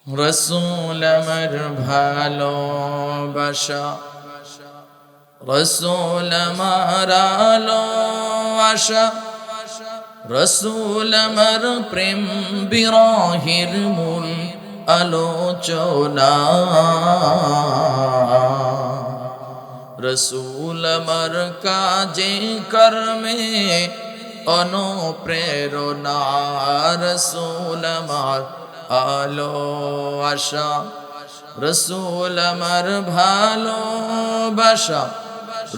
রসুল আমার ভালোবাসা, রসুল আমার আলো আশা, রসুল আমার প্রেম বিরহের মূল আলোচনা, রসুল আমার কাজে কর্মে অনুপ্রেরণা, রসুল আমার আলো আশা, রসুল আমার ভালোবাসা,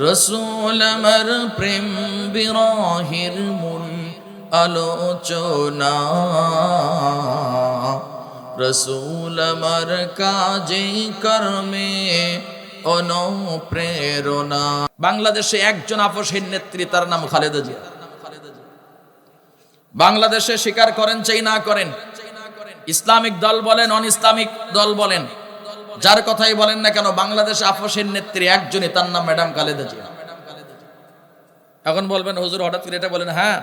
রসুল আমার প্রেম বিরহের মূল আলোচনা, রসুল আমার কাজে কর্মে অনুপ্রেরণা। বাংলাদেশে একজন আপসহীন নেত্রী, তার নাম খালেদা জিয়া। বাংলাদেশে স্বীকার করেন চাই না করেন, ইসলামিক দল বলেন অন ইসলামিক দল বলেন, যার কথাই বলেন না কেন, বাংলাদেশে আপসহীন নেত্রী একজনই, তার নাম ম্যাডাম খালেদা জিয়া। এখন বলবেন হুজুর হঠাৎ করে এটা বলেন। হ্যাঁ,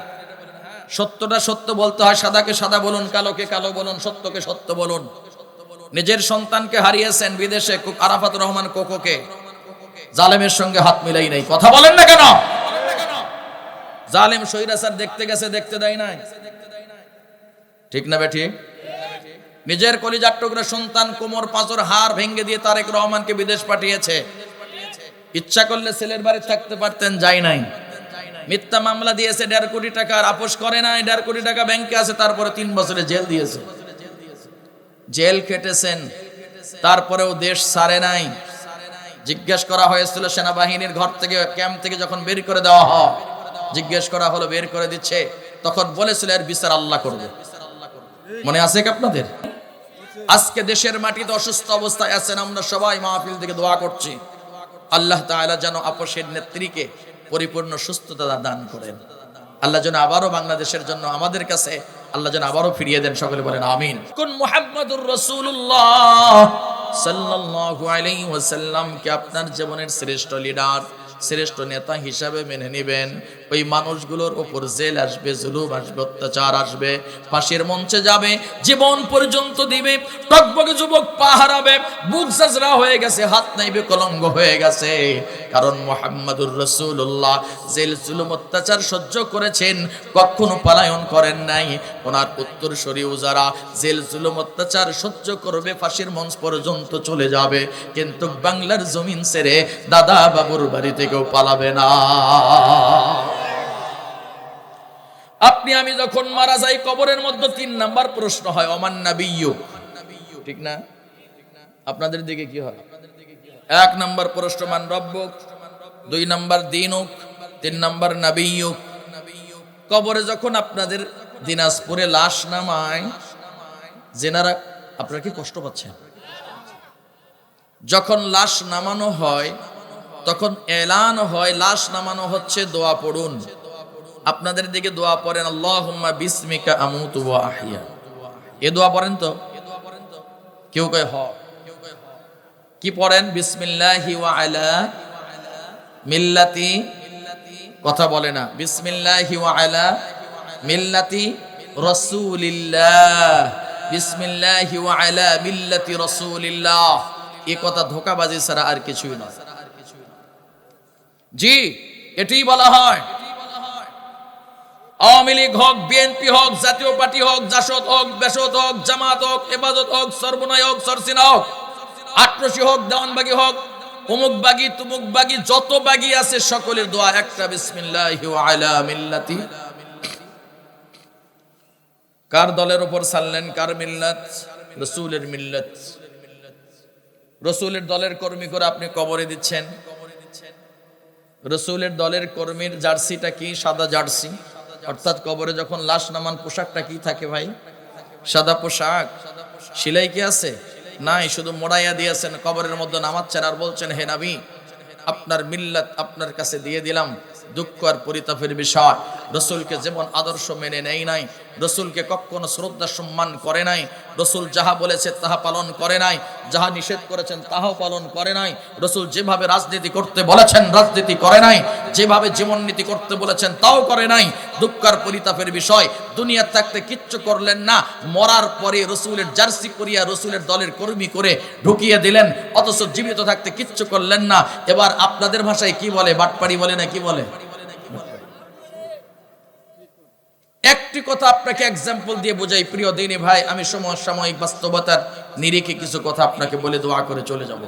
সত্যটা সত্য বলতে হয়, সাদাকে সাদা বলুন, কালোকে কালো বলুন, সত্যকে সত্য বলুন। নিজের সন্তানকে হারিয়েছেন বিদেশে, আরাফাতুর রহমান কোকোকে, জালেমের সঙ্গে হাত মিলাই নাই, কথা বলেন না কেন? জালেম স্বৈরাচার দেখতে গেছে, দেখতে দেয় নাই, ঠিক না বেঠি? নিজের কলিজার টুকরা সন্তান কোমর পাঁচর হাড় ভেঙে দিয়ে তারেক রহমানকে বিদেশ পাঠিয়েছে। ইচ্ছা করলে ছেলের বাড়ি থাকতে পারতেন, যাই নাই। মিথ্যা মামলা দিয়েছে 1.5 কোটি টাকা, আপোষ করে নাই। 1.5 কোটি টাকা ব্যাংকে আছে, তারপরে 3 বছরে জেল দিয়েছে, জেল খেটেছেন, তারপরেও দেশ ছাড়ে নাই। জিজ্ঞেস করা হয়েছিল সেনাবাহিনীর ঘর থেকে, ক্যাম্প থেকে যখন বের করে দেওয়া হয়, জিজ্ঞেস করা হলো, বের করে দিচ্ছে, তখন বলেছিল এর বিচার আল্লাহ করবে। মনে আছে কি আপনাদের? আজকে দেশের মাটিতে অসুস্থ অবস্থায় আছেন, আমরা সবাই মাহফিল থেকে দোয়া করছি, আল্লাহ তাআলা যেন আপসের নেত্রীকে পরিপূর্ণ সুস্থতা দান করেন। আল্লাহ যেন আবারও বাংলাদেশের জন্য আমাদের কাছে আল্লাহ যেন আবারও ফিরিয়ে দেন। সকলে বলেন আমিন। কোন মুহাম্মাদুর রাসূলুল্লাহ সাল্লাল্লাহু আলাইহি ওয়াসাল্লাম কে আপনার জীবনের শ্রেষ্ঠ লিডার, শ্রেষ্ঠ নেতা হিসাবে মেনে নেবেন। ওই মানুষগুলোর উপর জেল আসবে, জুলুম আসবে, অত্যাচার আসবে, ফাঁসির মঞ্চে যাবে, জীবন পর্যন্ত দিবে, টকবকে যুবক পা হারাবে, বুক জাজরা হয়ে গেছে, হাত নাইবে কলঙ্ক হয়ে গেছে। কারণ মুহাম্মাদুর রাসূলুল্লাহ জেল জুলুম অত্যাচার সহ্য করেছেন, কখনো পলায়ন করেন নাই। ওনার উত্তরসূরিও যারা জেল জুলুম অত্যাচার সহ্য করবে, ফাঁসির মঞ্চ পর্যন্ত চলে যাবে, কিন্তু বাংলার জমিন ছেড়ে দাদা বাবুর বাড়িতে কেউ পালাবে না। আপনি আমি যখন মারা যাই, কবরের মধ্যে 3 নাম্বার প্রশ্ন হয়, ওমান নাবিয়্যু, ঠিক না? আপনাদের দিকে কি হয়? 1 নাম্বার প্রশ্ন মান রব্বুক, 2 নাম্বার দীনুক, 3 নাম্বার নাবিয়্যুক। কবরে যখন আপনাদের দিনাজপুরে লাশ নামায়, জেনারা আপনারা কি কষ্ট পাচ্ছেন? যখন লাশ নামানো হয়, তখন এলান হয় লাশ নামানো হচ্ছে, দোয়া পড়ুন। আপনাদের দিকে দোয়া পড়েন, আল্লাহুম্মা বিসমিকা আমুতু ওয়া আহইয়া, এই দোয়া পড়েন তো? কেউ কয় হ। কি পড়েন? বিসমিল্লাহি ওয়া আলা মিল্লাতি, কথা বলে না, বিসমিল্লাহি ওয়া আলা মিল্লাতি রাসূলিল্লাহ, বিসমিল্লাহি ওয়া আলা মিল্লাতি রাসূলিল্লাহ। এই কথা ধোঁকাবাজি ছাড়া আর কিছুই নয়। জি, এটাই বলা হয়। আওয়ামী লীগ হোক, বিএনপি হোক, জাতীয় পার্টি হোক, জাসদ হোক, বেসদ হোক, জামাত হোক, এবাদত হোক, সর্বনয় হোক, সরসিনা হোক, আটরশি হোক, দেওয়ানবাগি হোক, অমুক বাগি তুমুক বাগি, যত বাগি আছে সকলের দোয়া একটা, বিসমিল্লাহি ওয়া আলা মিল্লাতি। কার দলের উপর ছাড়লেন? কার মিল্লাত? রাসূলের মিল্লাত। রাসূলের দলের কর্মী করে আপনি কবরে দিচ্ছেন। রাসূলের দলের কর্মীর জার্সিটা কি? সাদা জার্সি। অর্থাৎ কবরে যখন লাশ নামান পোশাকটা কি থাকে ভাই? সাদা পোশাক। সেলাই কি আছে? নাই, শুধু মোড়াইয়া দিয়েছেন, কবরের মধ্যে নামাচ্ছেন আর বলছেন, হে নবী, আপনার মিল্লাত আপনার কাছে দিয়ে দিলাম। দুঃখ আর পরিতাপের বিষয়, রসুলকে যেমন আদর্শ মেনে নেই নাই, রসুলকে কখনো শ্রদ্ধা সম্মান করে নাই, রসুল যাহা বলেছে তাহা পালন করে নাই, যাহা নিষেধ করেছেন তাহাও পালন করে নাই। রসুল যেভাবে রাজনীতি করতে বলেছেন রাজনীতি করে নাই, যেভাবে জীবন নীতি করতে বলেছেন তাও করে নাই। দুঃখের পরিতাপের বিষয়, দুনিয়া থাকতে কিচ্ছু করলেন না, মরার পরে রসুলের জার্সি পরিয়া রসুলের দলের কর্মী করে ঢুকিয়ে দিলেন, অথচ জীবিত থাকতে কিচ্ছু করলেন না। এবার আপনাদের ভাষায় কি বলে, বাটপাড়ি বলে না কি বলে? একটি কথা আপনাকে এক্সাম্পল দিয়ে বোঝাই প্রিয় দিনী ভাই, আমি সমসাময়িক বাস্তবতার নিরিখে কিছু কথা আপনাকে বলে দোয়া করে চলে যাব।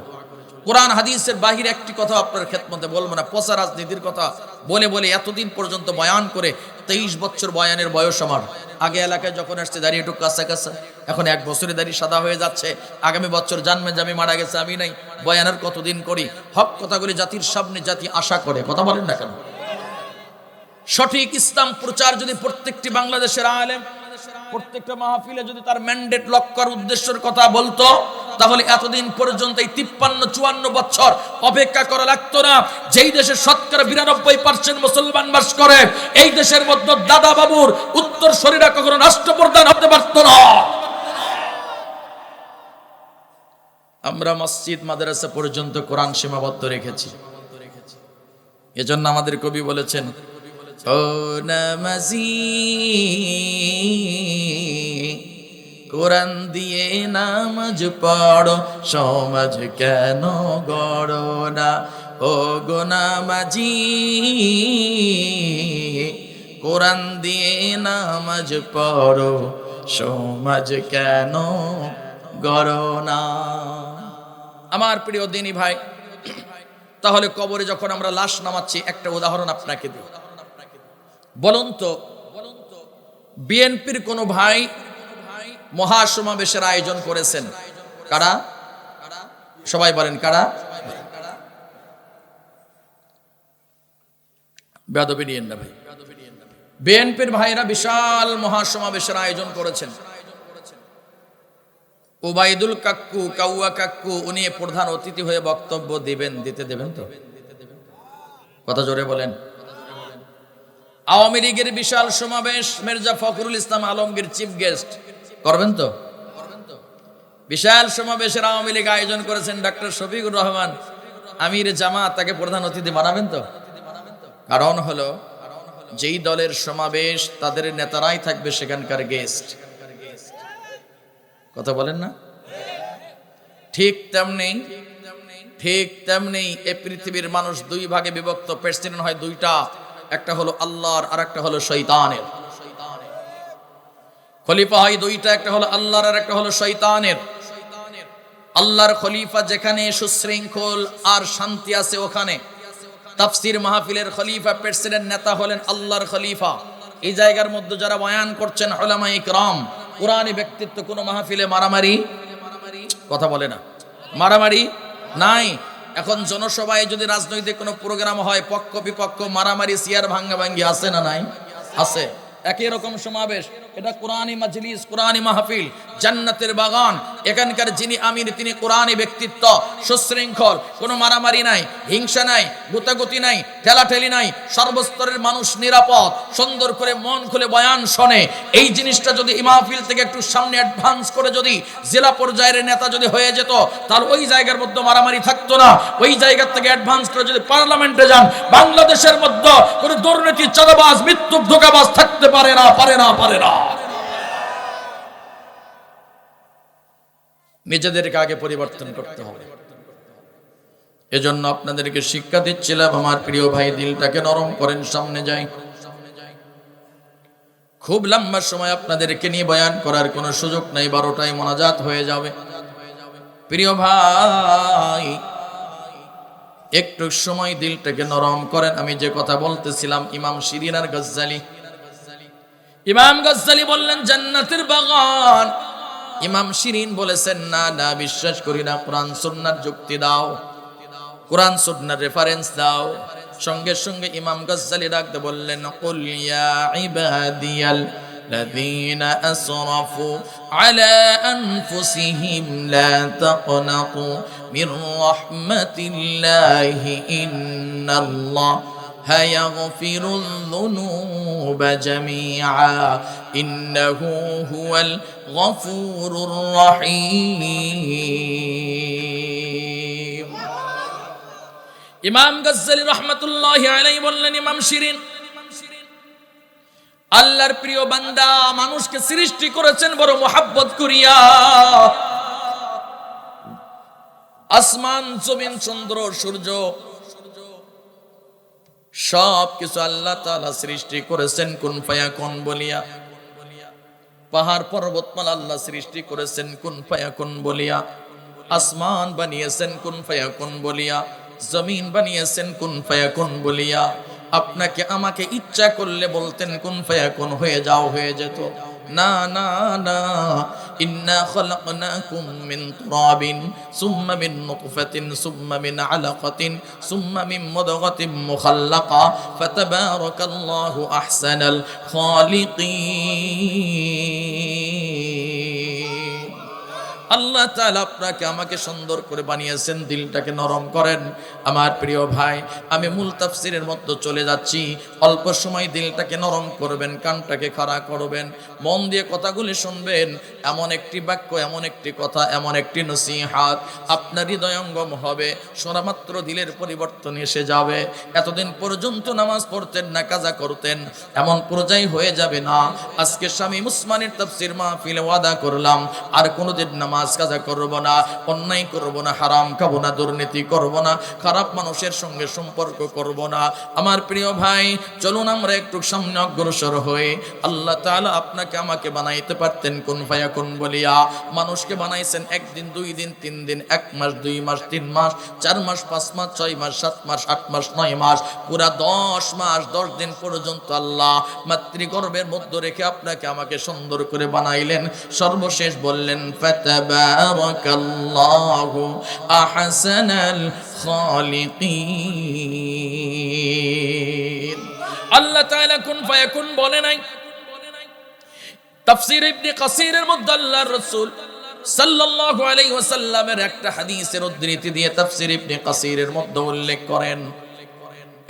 কোরআন হাদিসের বাহিরে একটি কথা আপনার খেদমতে বলবো না। পচা রাজনীতির কথা বলে বলে এতদিন পর্যন্ত বয়ান করে 23 বছর বয়ানের বয়স আমার। আগে এলাকায় যখন আসছে দাঁড়িয়ে একটু কাঁচা কাঁচা, এখন 1 বছরে দাঁড়িয়ে সাদা হয়ে যাচ্ছে। আগামী বছর জানবেন যে আমি মারা গেছে, আমি নাই। বয়ানের কতদিন করি, হক কথাগুলি জাতির সামনে জাতি আশা করে, কথা বলেন না কেন? সঠিক ইসলাম প্রচার যদি প্রত্যেকটি বাংলাদেশের আলেম প্রত্যেকটা মাহফিলে যদি তার ম্যান্ডেট লক্ষ্যর উদ্দেশ্যের কথা বলতো, তাহলে এতদিন পর্যন্ত এই 53-54 বছর অপেক্ষা করা লাগতো না। যেই দেশে শতকরা 92% মুসলমান বাস করে, এই দেশের মধ্যে দাদা বাবুর উত্তর শরীরা কখনো রাষ্ট্রপ্রধান হতে পারত না। আমরা মসজিদ মাদ্রাসা পর্যন্ত কোরআন সীমাবদ্ধ রেখেছি। এজন্য আমাদের কবি বলেছেন, ও নামাজি কোরআন দিয়ে নামাজ পড়ো, সমাজ কেন গড়ো না। ও গো নামাজি কোরআন দিয়ে নামাজ পড়ো, সমাজ কেন গড়ো না। আমার প্রিয় দিনী ভাই, তাহলে কবরে যখন আমরা লাশ নামাচ্ছি, একটা উদাহরণ আপনাকে দিই। বলুন তো, বিএনপির কোন ভাই মহাসমাবেশের আয়োজন করেছেন? কারা? সবাই বলেন কারা? বেয়াদবি নিয়েন না ভাই। বিএনপির ভাইরা বিশাল মহাসমাবেশের আয়োজন করেছেন। ওবায়দুল কাক্কু, কাউয়া কাক্কু, উনি প্রধান অতিথি হয়ে বক্তব্য দিবেন। দিতে দেবেন তো? কথা জোরে বলেন। আওয়ামী লীগের বিশাল সমাবেশ, মির্জা ফখরুল ইসলাম আলমগীর চিফ গেস্ট, করবেন তো? বিশাল সমাবেশের আওয়ামী লীগ আয়োজন করেছেন, ডক্টর শফিকুর রহমান আমির জামাত, তাকে প্রধান অতিথি বানাবেন তো? কারণ হলো, যেই দলের সমাবেশ তাদের নেতারাই থাকবে সেখানকার গেস্ট। কথা বলেন না? ঠিক তেমনি এই পৃথিবীর মানুষ দুই ভাগে বিভক্ত। প্রেসিডেন্ট হয় দুইটা, একটা হলো আল্লাহর আর একটা হলো শয়তানের। খলিফা হয় দুইটা, একটা হলো আল্লাহর আর একটা হলো শয়তানের। আল্লাহর খলিফা যেখানে সুশৃঙ্খল আর শান্তি আছে ওখানে। তাফসীর মাহফিলের খলিফা, প্রেসিডেন্ট, নেতা হলেন আল্লাহর খলিফা। এই জায়গার মধ্যে যারা বয়ান করছেন উলামায়ে ইকরাম, কুরআনী ব্যক্তিত্ব, কোন মাহফিলে মারামারি কথা বলে না, মারামারি নাই। এখন জনসভায় যদি রাজনৈতিক কোনো প্রোগ্রাম হয়, পক্ষ বিপক্ষ মারামারি, চেয়ার ভাঙ্গাভাঙ্গি আছে না নাই? আছে। একই রকম সমাবেশ, এটা কোরআনী মাজলিস, কোরআনী মাহফিল, জান্নাতের বাগান। এখানকার যিনি আমির তিনি কোরআনী ব্যক্তিত্ব, সুশৃঙ্খল, কোনো মারামারি নাই, হিংসা নাই, গুতাগুতি নাই, ঠেলাঠেলি নাই, সর্বস্তরের মানুষ নিরাপদ, সুন্দর করে মন খুলে বয়ান শোনে। এই জিনিসটা যদি এই মাহফিল থেকে একটু সামনে অ্যাডভান্স করে যদি জেলা পর্যায়ের নেতা যদি হয়ে যেত, তাহলে ওই জায়গার মধ্যে মারামারি থাকতো না। ওই জায়গার থেকে অ্যাডভান্স করে যদি পার্লামেন্টে যান, বাংলাদেশের মধ্যে কোনো দুর্নীতি, চাঁদাবাজ, মিথ্যুক, ধোঁকাবাজ থাকতে পারে না। নিজেদেরকে আগে পরিবর্তন করতে হবে। এজন্য আপনাদেরকে শিক্ষা দিচ্ছিলাম, আমার প্রিয় ভাই, দিলটাকে নরম করেন, সামনে যাই। খুব লম্বা সময় আপনাদেরকে নিয়ে বয়ান করার কোনো সুযোগ নাই, 12টায় মোনাজাত হয়ে যাবে। প্রিয় ভাই, একটু সময় দিলটাকে নরম করেন। আমি যে কথা বলতেছিলাম, ইমাম শিরিন আর গজ্জালি, ইমাম গজ্জালি বললেন জান্নাতের বাগান। ইমাম শিরিন বলেছেন না না, বিশ্বাস করি না, কোরআন সুন্নাহর যুক্তি দাও, কোরআন সুন্নাহর রেফারেন্স দাও। সঙ্গে সঙ্গে ইমাম গজ্জালি ডাকতে বললেন, কুল ইয়া ইবাদিয়াল লাযীনা আসরাফু আলা আনফুসিহিম লা তাকনাতু মির রাহমাতিল্লাহি ইন্নাল্লাহ يغفر الذنوب جميعا ইন্নাহু হুয়াল গফুরুর রহিম। ইমাম গজ্জালী রাহমাতুল্লাহি আলাইহি বললেন, ইমাম শিরিন, আল্লাহর প্রিয় বান্দা মানুষকে সৃষ্টি করেছেন বড় মোহাব্বত করিয়া। আসমান, জমিন, চন্দ্র, সূর্য সব কিছু আল্লাহ তাআলা সৃষ্টি করেছেন কুন ফায়াকুন বলিয়া। পাহাড় পর্বতমালা আল্লাহ সৃষ্টি করেছেন কুন ফায়াকুন বলিয়া। আসমান বানিয়েছেন কুন ফায়াকুন বলিয়া, জমিন বানিয়েছেন কুন ফায়াকুন বলিয়া। আপনাকে আমাকে ইচ্ছা করলে বলতেন কুন ফায়াকুন, হয়ে যাও, হয়ে যেত। না না না, ইন্না খলাকনাকুম মিন তুরাবিন সুম্মা মিন নুতফাতিন সুম্মা মিন আলাকাতিন সুম্মা মিন মুদগাতিন মুখাল্লাকা ফাতাবারাকাল্লাহু আহসানাল খালিকিন। আল্লাহ তাআলা আপনাকে আমাকে সুন্দর করে বানিয়েছেন, দিলটাকে নরম করেন। আমার প্রিয় ভাই, আমি মূল তাফসীরের মধ্যে চলে যাচ্ছি। অল্প সময় দিলটাকে নরম করবেন, কানটাকে খাড়া করবেন, মন দিয়ে কথাগুলি শুনবেন। এমন একটি বাক্য, এমন একটি কথা, এমন একটি নসিহাত আপনার হৃদয়ঙ্গম হবে, শোনা মাত্র দিলের পরিবর্তন এসে যাবে। এতদিন পর্যন্ত নামাজ পড়তেন না, কাজা করতেন, এমন পর্যায়ে হয়ে যাবে না। আজকে শামীম উসমানীর তাফসীর মাহফিলে ওয়াদা করলাম, আর কোনোদিন নামাজ কাজা করব না, অন্যায় করব না, হারাম খাবো না, দুর্নীতি করব না, খারাপ মানুষের সঙ্গে সম্পর্ক করব না। আমার প্রিয় ভাই, চলুন আমরা একটু সামনে অগ্রসর হই। আল্লাহ তাআলা আপনাকে আমাকে বানাইতে পারতেন কুন ফায়াকুন বলিয়া। মানুষকে বানাইছেন একদিন, 2 দিন, 3 দিন, 1 মাস, 2 মাস, 3 মাস, 4 মাস, 5 মাস, 6 মাস, 7 মাস, 8 মাস, 9 মাস, পুরা 10 মাস 10 দিন পর্যন্ত আল্লাহ মাতৃগর্ভের মধ্যে রেখে আপনাকে আমাকে সুন্দর করে বানাইলেন। সর্বশেষ বললেন ফাতাবারাকাল্লাহু আহসানাল খালিকিন। আল্লাহ তাআলা কুন ফায়াকুন বলে নাই। তাফসীর ইবনে কাসিরের মধ্যে আল্লাহর রাসূল সাল্লাল্লাহু আলাইহি ওয়াসাল্লামের একটা হাদিসের উদ্ধৃতি দিয়ে তাফসীর ইবনে কাসিরের মধ্যে উল্লেখ করেন,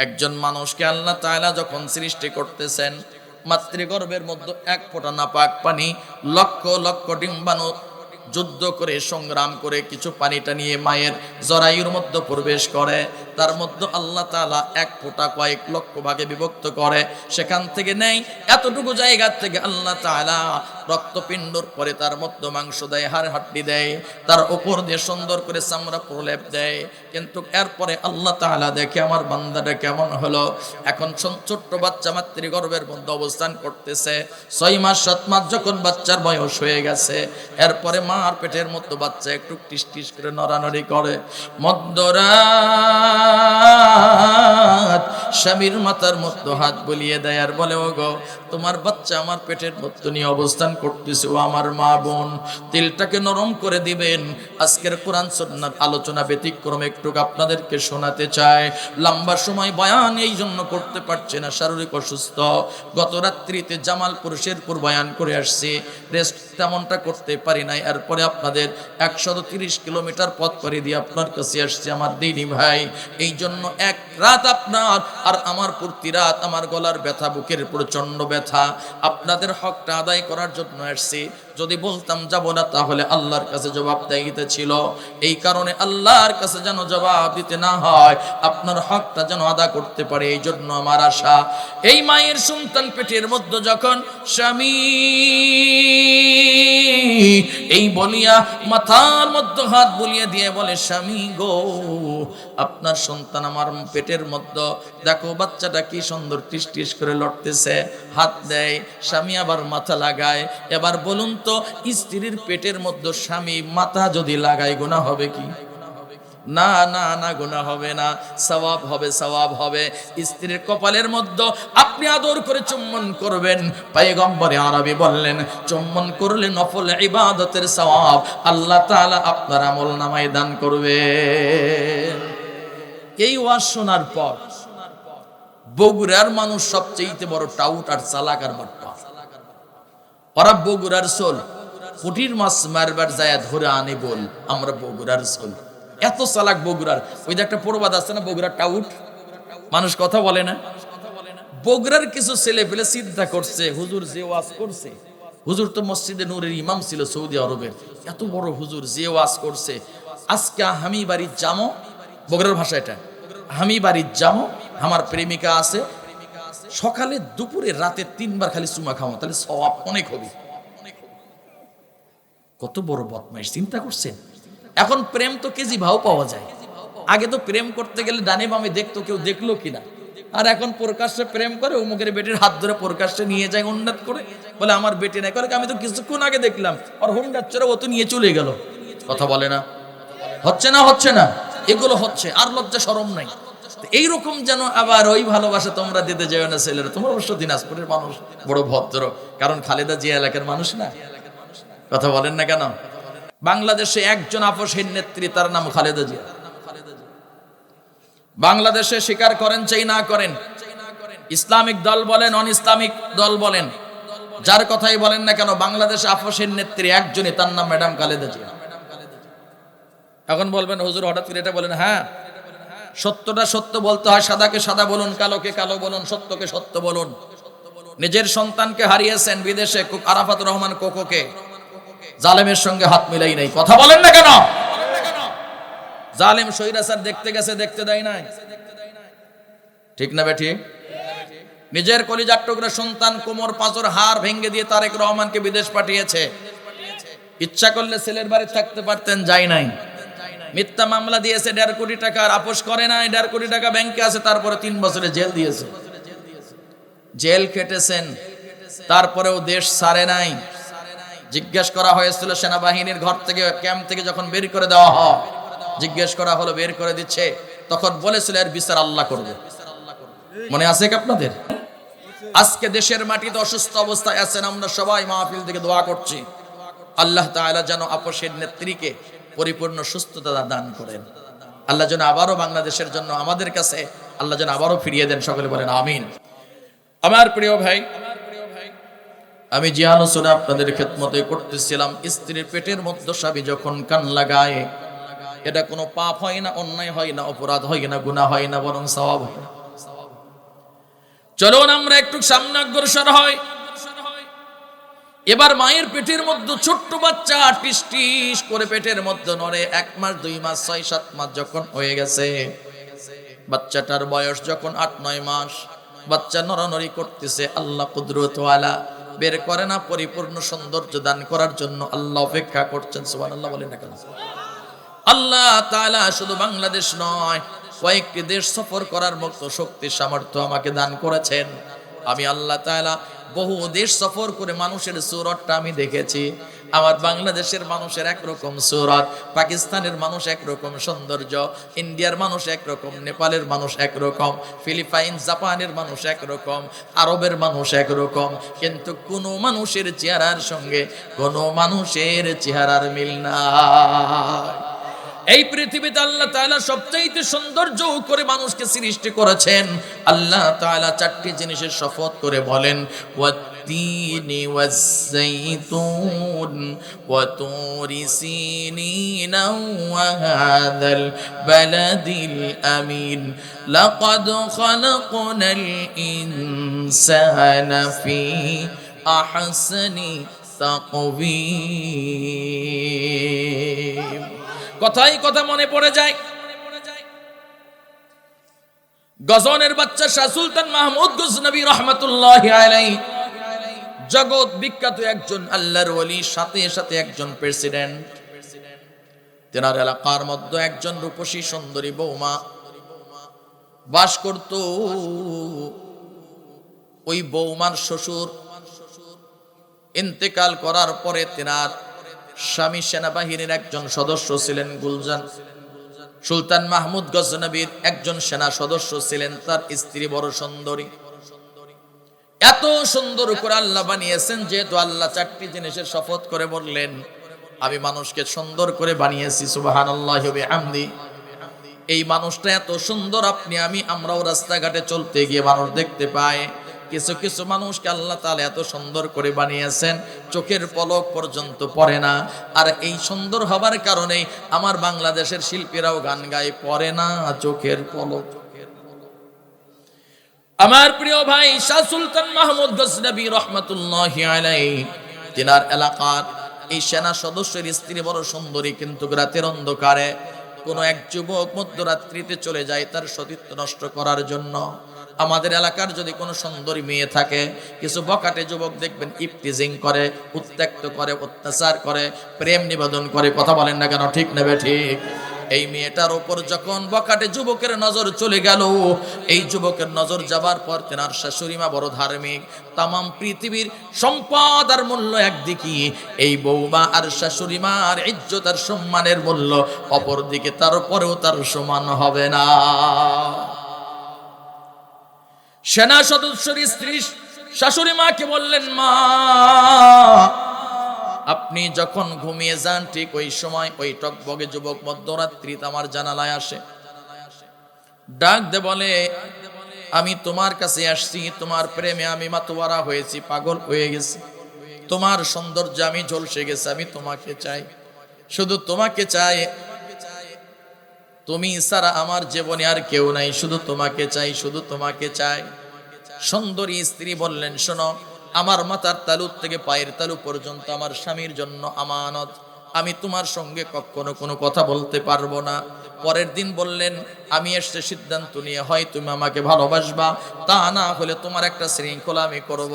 একজন মানুষকে আল্লাহ তাআলা যখন সৃষ্টি করতেছেন, মাতৃগর্ভের মধ্যে 1 ফোঁটা নাপাক পানি, লক্ষ লক্ষ ডিম্বাণু যুদ্ধ করে, সংগ্রাম করে কিছু পানিটা নিয়ে মায়ের জরায়ুর মধ্যে প্রবেশ করে। তার মধ্যে আল্লাহ তাআলা 1 ফোঁটা কয়েক লক্ষ ভাগে বিভক্ত করে, সেখান থেকে নেই এতটুকু জায়গা থেকে আল্লাহ তাআলা রক্তপিণ্ডর পরে তার মধ্যে মাংস দেয়, হাড় হাড্ডি দেয়, তার উপর দিয়ে সুন্দর করে চামড়া প্রলেপ দেয়। কিন্তু এরপরে আল্লাহ তাআলা দেখে আমার বান্দাটা কেমন হলো। এখন ছোট্ট বাচ্চা মাতৃগর্ভের মধ্যে অবস্থান করতেছে, 6 মাস 7 মাস যখন বাচ্চার বয়স হয়ে গেছে, এরপরে মার পেটের মধ্যে বাচ্চা একটু টিস টিস করে নড়ানড়ি করে। মধ্যরাত স্বামীর মাথার মধ্যে হাত বুলিয়ে দেয় আর বলে, ওগো তোমার বাচ্চা আমার পেটের মধ্যে নিয়ে অবস্থান করতেছে, ও আমার মা বোন, দিলটাকে নরম করে দিবেন। আজকের কোরআন সুন্নাহর আলোচনা ব্যতিক্রম একটু আপনাদেরকে শোনাতে চাই। লম্বা সময় বয়ান এই জন্য করতে পারছে না, শারীরিক অসুস্থ। গত রাত্রিতে জামালপুর শেরপুর বয়ান করে আসছি, রেস্ট তেমনটা করতে পারি নাই। এরপরে আপনাদের 130 কিলোমিটার পথ করে দিয়ে আপনার কাছে আসছে আমার দিনী ভাই। এই জন্য 1 রাত আপনার আর আমার প্রতি রাত আমার গলার ব্যথা, বুকের প্রচন্ড ব্যথা। আপনাদের হকটা আদায় করার জন্য আসছি। যদি বলতাম যাব না, তাহলে আল্লাহর কাছে জবাব দিতে ছিল। এই কারণে আল্লাহর কাছে যেন জবাব দিতে না হয়, আপনার হকটা যেন আদা করতে পারে, এই জন্য আমার আশা। এই মায়ের সন্তান পেটের মধ্যে যখন স্বামী এই বলিয়া মাথার মধ্যে হাত বুলিয়ে দিয়ে বলে, স্বামী গো, আপনার সন্তান আমার পেটের মধ্যে, দেখো বাচ্চাটা কি সুন্দর টিস টিস করে লড়তেছে, হাত দেয়। স্বামী আবার মাথা লাগায়। এবার বলুন তো, স্ত্রীর পেটের মধ্যে স্বামী মাথা যদি লাগায়, গুনাহ হবে কি? না না না, গুনাহ হবে না, সওয়াব হবে, সওয়াব হবে। স্ত্রীর কপালের মধ্যে আপনি আদর করে চুম্বন করবেন। পয়গম্বরে আরবি বললেন, চুম্বন করলে নফল ইবাদতের সওয়াব আল্লাহ তাআলা আপনার আমলনামায় দান করবেন। এই ওয়াজ শোনার পর বগুড়ার মানুষ সবচেয়ে বড় টাউট আর চালাক আর বাটপা। ওরা বগুড়ার সোল, পুটির মাছ মারবার যায় ধরে আনে বল, আমরা বগুড়ার সোল। এত চালাক বগুড়ার। ওই যে একটা প্রবাদ আছে না, বগুড়ার টাউট, মানুষ কথা বলে না। বগুড়ার কিছু ছেলে পেলে চিন্তা করছে, হুজুর যে ওয়াজ করছে, হুজুর তো মসজিদে নূরের ইমাম ছিল সৌদি আরবের, এত বড় হুজুর যে ওয়াজ করছে, আজকে আমি বাড়ির যামো, বগুড়ার ভাষা এটা, আমি বাড়ির যামো, আমার প্রেমিকা আছে, সকালে দুপুরে রাতে 3 বার খালি চুমা খাওয়া, তাহলে সওয়াব অনেক হবে। কত বড় বদমাইশ, চিন্তা করছেন? এখন প্রেম তো কেজি ভাও পাওয়া যায়, আগে তো প্রেম করতে গেলে ডানে বামে দেখতো কেউ দেখলো কিনা, আর এখন প্রকাশ্যে প্রেম করে অমুকের বেটির হাত ধরে প্রকাশ্যে নিয়ে যায় উন্নত করে, বলে আমার বেটি নাই, করে আমি তো কিছুক্ষণ আগে দেখলাম, আর হুন্ডার চড়ে ও তো নিয়ে চলে গেল। কথা বলে না? হচ্ছে না? হচ্ছে না? এগুলো হচ্ছে, আর লজ্জা শরম নাই। এইরকম যেন আবার ওই ভালোবাসা তোমরা দিতে যাও না ছেলেরা। তোমরা অবশ্য দিনাজপুরের মানুষ, বড় ভদ্র, কারণ খালেদা জিয়া এলাকার মানুষ না। কথা বলেন না কেন? বাংলাদেশে একজন আপসহীন নেত্রী, তার নাম খালেদা জিয়া। বাংলাদেশে স্বীকার করেন চাই না করেন, ইসলামিক দল বলেন, অন ইসলামিক দল বলেন, যার কথাই বলেন না কেন, বাংলাদেশে আপসহীন নেত্রী একজনই, তার নাম ম্যাডাম খালেদা জিয়া। এখন বলবেন হুজুর হঠাৎ করে এটা বলেন, হ্যাঁ, সত্যটা সত্য বলতে হয়, সাদাকে সাদা বলুন, কালোকে কালো বলুন, সত্যকে সত্য বলুন। নিজের সন্তানকে হারিয়েছেন বিদেশে, আরাফাত রহমান কোকোকে, জালেমের সঙ্গে হাত মিলাই নাই। কথা বলেন না কেন? জালেম সৈরাচার দেখতে গেছে, দেখতে দেয় নাই। ঠিক না বেঠি? নিজের কলিজার টুকরা সন্তান কোমর পাঁজর হাড় ভেঙে দিয়ে তারেক রহমানকে বিদেশ পাঠিয়েছে। ইচ্ছা করলে ছেলের বাড়ি থাকতে পারতেন, যাই নাই। মিথ্যা মামলা দিয়েছে 1.5 কোটি টাকা, আর আপোষ করে নাই। 1.5 কোটি টাকা ব্যাংকে আছে, তারপরে 3 বছরের জেল দিয়েছে। জেল খেটেছেন, তারপরেও দেশ ছাড়ে নাই। জিজ্ঞেস করা হয়েছিল সেনাবাহিনীর ঘর থেকে, ক্যাম্প থেকে যখন বের করে দেওয়া হয়, জিজ্ঞেস করা হলো, বের করে দিচ্ছে, তখন বলেছিল এর বিচার আল্লাহ করবে। মনে আছে কি আপনাদের? আজকে দেশের মাটিতে অসুস্থ অবস্থায় আছেন, আমরা সবাই মাহফিল থেকে দোয়া করছি, আল্লাহ তাআলা যেন আপসের নেত্রীকে পরিপূর্ণ সুস্থতা দান করেন। আল্লাহ যেন আবারও বাংলাদেশের জন্য আমাদের কাছে আল্লাহ যেন আবারও ফিরিয়ে দেন। সকলে বলেন আমিন। আমার প্রিয় ভাই, আমি যে আলোচনা আপনাদের খেদমতে করতেছিলাম, স্ত্রীর পেটের মধ্যে স্বামী যখন কান লাগায়, এটা কোনো পাপ হয় না, অন্যায় হয় না, অপরাধ হয় না, গুনাহ হয় না, বরং সওয়াব হয়। চলুন আমরা একটু সামনে অগ্রসর হই। এবার মায়ের পেটের মধ্যে ছোট্ট বাচ্চা টিস টিস করে পেটের মধ্যে নড়ে। 1 মাস, 2 মাস, 6-7 মাস যখন হয়ে গেছে, বাচ্চাটার বয়স যখন 8-9 মাস, বাচ্চা নড়ানড়ি করতেছে, আল্লাহ কুদরতওয়ালা বের করে না, পরিপূর্ণ সৌন্দর্য দান করার জন্য আল্লাহ অপেক্ষা করছেন। সুবহানাল্লাহ বলেন না কেন? আল্লাহ তাআলা শুধু বাংলাদেশ নয়, কয়েকটি দেশ সফর করার মতো শক্তি সামর্থ্য আমাকে দান করেছেন। আমি আল্লাহ তাআলা বহু দেশ সফর করে মানুষের সুরতটা আমি দেখেছি। আমার বাংলাদেশের মানুষের একরকম সুরত, পাকিস্তানের মানুষ একরকম সৌন্দর্য, ইন্ডিয়ার মানুষ একরকম, নেপালের মানুষ একরকম, ফিলিপাইন জাপানের মানুষ একরকম, আরবের মানুষ একরকম, কিন্তু কোনো মানুষের চেহারার সঙ্গে কোনো মানুষের চেহারার মিল নাই। এই পৃথিবীতে আল্লাহ তাআলা সবচাইতে সৌন্দর্য করে মানুষকে সৃষ্টি করেছেন। আল্লাহ তাআলা 4টি জিনিসের শপথ করে বলেন, ওয়াত-তিনি ওয়াজ-যাইতুন ওয়া তুরি সিনিন ওয়া হাযাল বালাদিল আমিন লাকাদ খালাকনাল ইনসানা ফি আহসানি তাকওয়িম। কথাই কথা মনে পড়ে যায়, গজনের বাচ্চা শাহ সুলতান মাহমুদ গজনবী রাহমাতুল্লাহি আলাইহি, জগৎ বিখ্যাত একজন আল্লাহর ওলি, সাথে সাথে একজন প্রেসিডেন্ট। তেনার এলাকার মধ্যে একজন রূপসী সুন্দরী বৌমা বাস করত। ওই বৌমার শ্বশুর ইন্তেকাল করার পরে তেনার স্বামী সেনাবাহিনীর একজন সদস্য ছিলেন। গুলজান সুলতান মাহমুদ গজনবীর একজন সেনা সদস্য ছিলেন। তার স্ত্রী বড় সুন্দরী, এত সুন্দর করে আল্লাহ বানিয়েছেন, যেহেতু আল্লাহ 4টি জিনিসের শপথ করে বললেন, আমি মানুষকে সুন্দর করে বানিয়েছি। সুবহানাল্লাহি ওয়া বিহামদি। এই মানুষটা এত সুন্দর, আপনি আমি আমরাও রাস্তাঘাটে চলতে গিয়ে মানুষ দেখতে পাই, কিছু কিছু মানুষকে আল্লাহ তাআলা এত সুন্দর করে বানিয়েছেন, চোখের পলক পর্যন্ত পড়ে না। আর এই সুন্দর হবার কারণে আমার বাংলাদেশের শিল্পীরাও গান গায়, পড়ে না চোখের পলক। আমার প্রিয় ভাই শাহ সুলতান মাহমুদ গজনবী রহমাতুল্লাহি আলাইহি, তিনার এলাকার এই সেনা সদস্যের স্ত্রী বড় সুন্দরী, কিন্তু রাতের অন্ধকারে কোনো এক যুবক মধ্যরাত্রিতে চলে যায় তার সতীত্ব নষ্ট করার জন্য। আমাদের এলাকার যদি কোনো সুন্দরী মেয়ে থাকে, কিছু বকাটে যুবক দেখবেন ইফতিজিং করে, উত্ত্যক্ত করে, অত্যাচার করে, প্রেম নিবেদন করে। কথা বলেন না কেন? ঠিক নেবে ঠিক। এই মেয়েটার উপর যখন বকাটে যুবকের নজর চলে গেল, এই যুবকের নজর যাবার পর তেনার শাশুড়িমা বড় ধার্মিক, তামাম পৃথিবীর সম্পদ আর মূল্য একদিকে, এই বৌমা আর শাশুড়িমা আর ইজ্জত আর সম্মানের মূল্য অপর দিকে, তারপরেও তার সমান হবে না। সেনা সদস্যের স্ত্রী শাশুড়ি মাকে বললেন, মা আপনি যখন ঘুমিয়ে যান ঠিক ওই সময় ওই টকবগে যুবক মধ্যরাত্রিতে আমার জানালায় আসে, ডাক দে বলে, আমি তোমার কাছে আসছি, তোমার প্রেমে আমি মাতোয়ারা হয়েছি, পাগল হয়ে গেছি, তোমার সৌন্দর্যে আমি ঝলসে গেছি, আমি তোমাকে চাই, শুধু তোমাকে চাই, তুমি ছাড়া আমার জীবনে আর কেউ নাই, শুধু তোমাকে চাই, শুধু তোমাকে চাই। সুন্দরী স্ত্রী বললেন, শোনো, আমার মাথার তালু থেকে পায়ের তালু পর্যন্ত আমার স্বামীর জন্য আমানত, আমি তোমার সঙ্গে কখনো কোনো কথা বলতে পারবো না। পরের দিন বললেন, আমি এসে সিদ্ধান্ত নিয়ে, হয় তুমি আমাকে ভালোবাসবা, তা না হলে তোমার একটা শৃঙ্খলা আমি করব।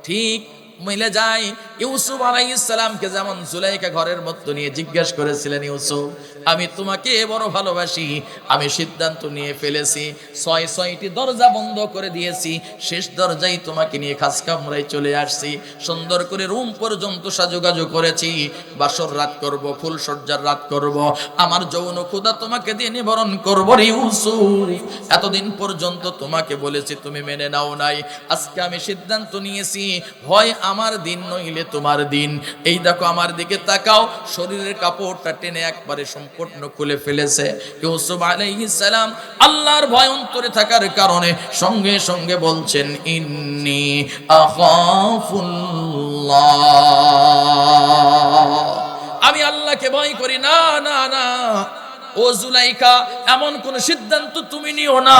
ঠিক মিলে যায়। ইউসুফ আলাইহিস সালামকে যেমন জুলাইখা ঘরের মধ্যে নিয়ে জিজ্ঞেস করেছিলেন, ইউসুফ আমি তোমাকে বড় ভালোবাসি, আমি সিদ্ধান্ত নিয়ে ফেলেছি, ছয়টি দরজা বন্ধ করে দিয়েছি, শেষ দরজায় তোমাকে নিয়ে খাস কামরায় চলে আসছি, সুন্দর করে রুম পর্যন্ত সাজুগাজু করেছি, বাসর রাত করব, ফুলসজ্জার রাত করব, আমার যৌন ক্ষুধা তোমাকে দিয়ে নিবারণ করব রে ইউসুফ। এতদিন পর্যন্ত তোমাকে বলেছি, তুমি মেনে নাও নাই, আজকে আমি সিদ্ধান্ত নিয়েছি, হয় আমার দিন নইলে তোমার দিন। এই দেখো আমার দিকে তাকাও, শরীরের কাপড়টা টেনে একবারে সম্পূর্ণ খুলে ফেলেছে। ইউসুফ আলাইহিস সালাম আল্লাহর ভয় অন্তরে থাকার কারণে সঙ্গে সঙ্গে বলছেন, ইন্নী আখাফুল্লাহ, আমি আল্লাহকে ভয় করি। না না না ও জুলাইখা, এমন কোন সিদ্ধান্ত তুমি নিও না,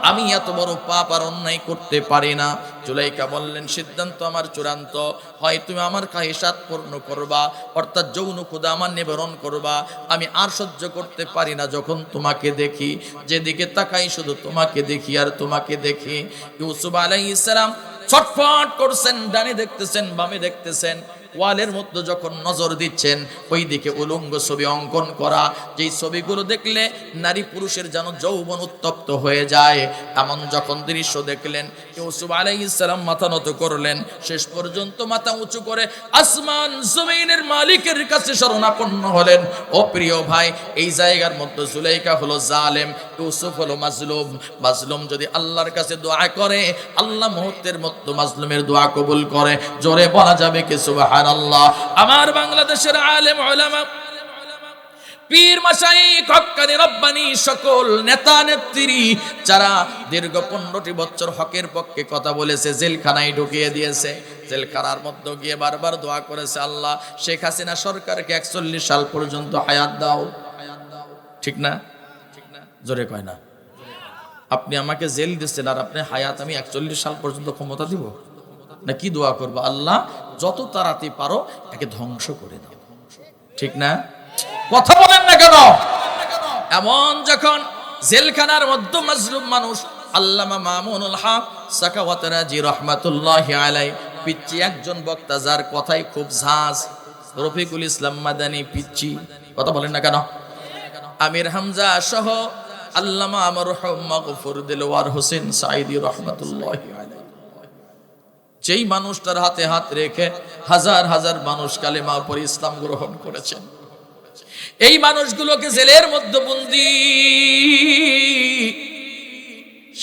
আমি এত বড় পাপ আর অন্যায় করতে পারি না। জুলাইখা বললেন, সিদ্ধান্ত আমার চূড়ান্ত, হয় তুমি আমার খাহিসাত পূর্ণ করবা, অর্থাৎ যৌন ক্ষুধা আমার নিবারণ করবা, আমি আর সহ্য করতে পারি না যখন তোমাকে দেখি, যেদিকে তাকাই শুধু তোমাকে দেখি আর তোমাকে দেখি। ইউসুফ আলাইহিস সালাম ছটফট করছেন, ডানে দেখতেছেন, বামে দেখতেছেন, ওয়ালের মধ্যে যখন নজর দিচ্ছেন ওই দিকে উলঙ্গ ছবি অঙ্কন করা, যেই ছবিগুলো দেখলে নারী পুরুষের যেন যৌবন উত্তপ্ত হয়ে যায়, এমন যখন দৃশ্য দেখলেন, ইউসুফ আলাইহিস সালাম মাথা নত করলেন, শেষ পর্যন্ত মাথা উঁচু করে আসমান জমিনের মালিকের কাছে শরণাপন্ন হলেন। ও প্রিয় ভাই, এই জায়গার মধ্যে জুলাইখা হলো জালেম, ইউসুফ হলো মাজলুম। মাজলুম যদি আল্লাহর কাছে দোয়া করে, আল্লাহ মুহূর্তের মধ্যে মাজলুমের দোয়া কবুল করে। জোরে বলা যাবে কি সুবহানাল্লাহ। আমার বাংলাদেশের আলেম উলামা, পীর মাশাইখ, হক্কানি রব্বানি, সকল নেতা নেত্রী যারা দীর্ঘ 15টি বছর হকের পক্ষে কথা বলেছে, জেলখানায় ঢুকিয়ে দিয়েছে, জেলখানার মধ্যে গিয়ে বারবার দোয়া করেছে, আল্লাহ শেখ হাসিনা সরকারকে 41 সাল পর্যন্ত হায়াত দাও। ঠিক না? জোরে কয় না। আপনি আমাকে জেল দিচ্ছেন আর আপনি হায়াত আমি 41 সাল পর্যন্ত ক্ষমতা দিব না? কি দোয়া করবো? আল্লাহ যত তাড়াতাড়ি পারো একে ধ্বংস করে দাও। ঠিক না? কথা বলেন না কেন? এমন যখন জেলখানার মধ্যে মাজলুম মানুষ, আল্লামা মামুনুল হক সাখাওয়াত রাজি রাহমাতুল্লাহি আলাইহি, পিচ্চি একজন বক্তা, যার কথাই খুব ঝাঁজ, রফিকুল ইসলাম মাদানী পিচ্চি, কথা বলেন না কেন? আমির হামজা সহ আল্লামা মরহুম মাগফুর দিলওয়ার হোসেন সাঈদী রাহমাতুল্লাহি আলাইহি, যেই মানুষটার হাতে হাত রেখে হাজার হাজার মানুষ কালেমা পড়ে ইসলাম গ্রহণ করেছেন, এই মানুষগুলোকে জেলের মধ্যে বন্দী,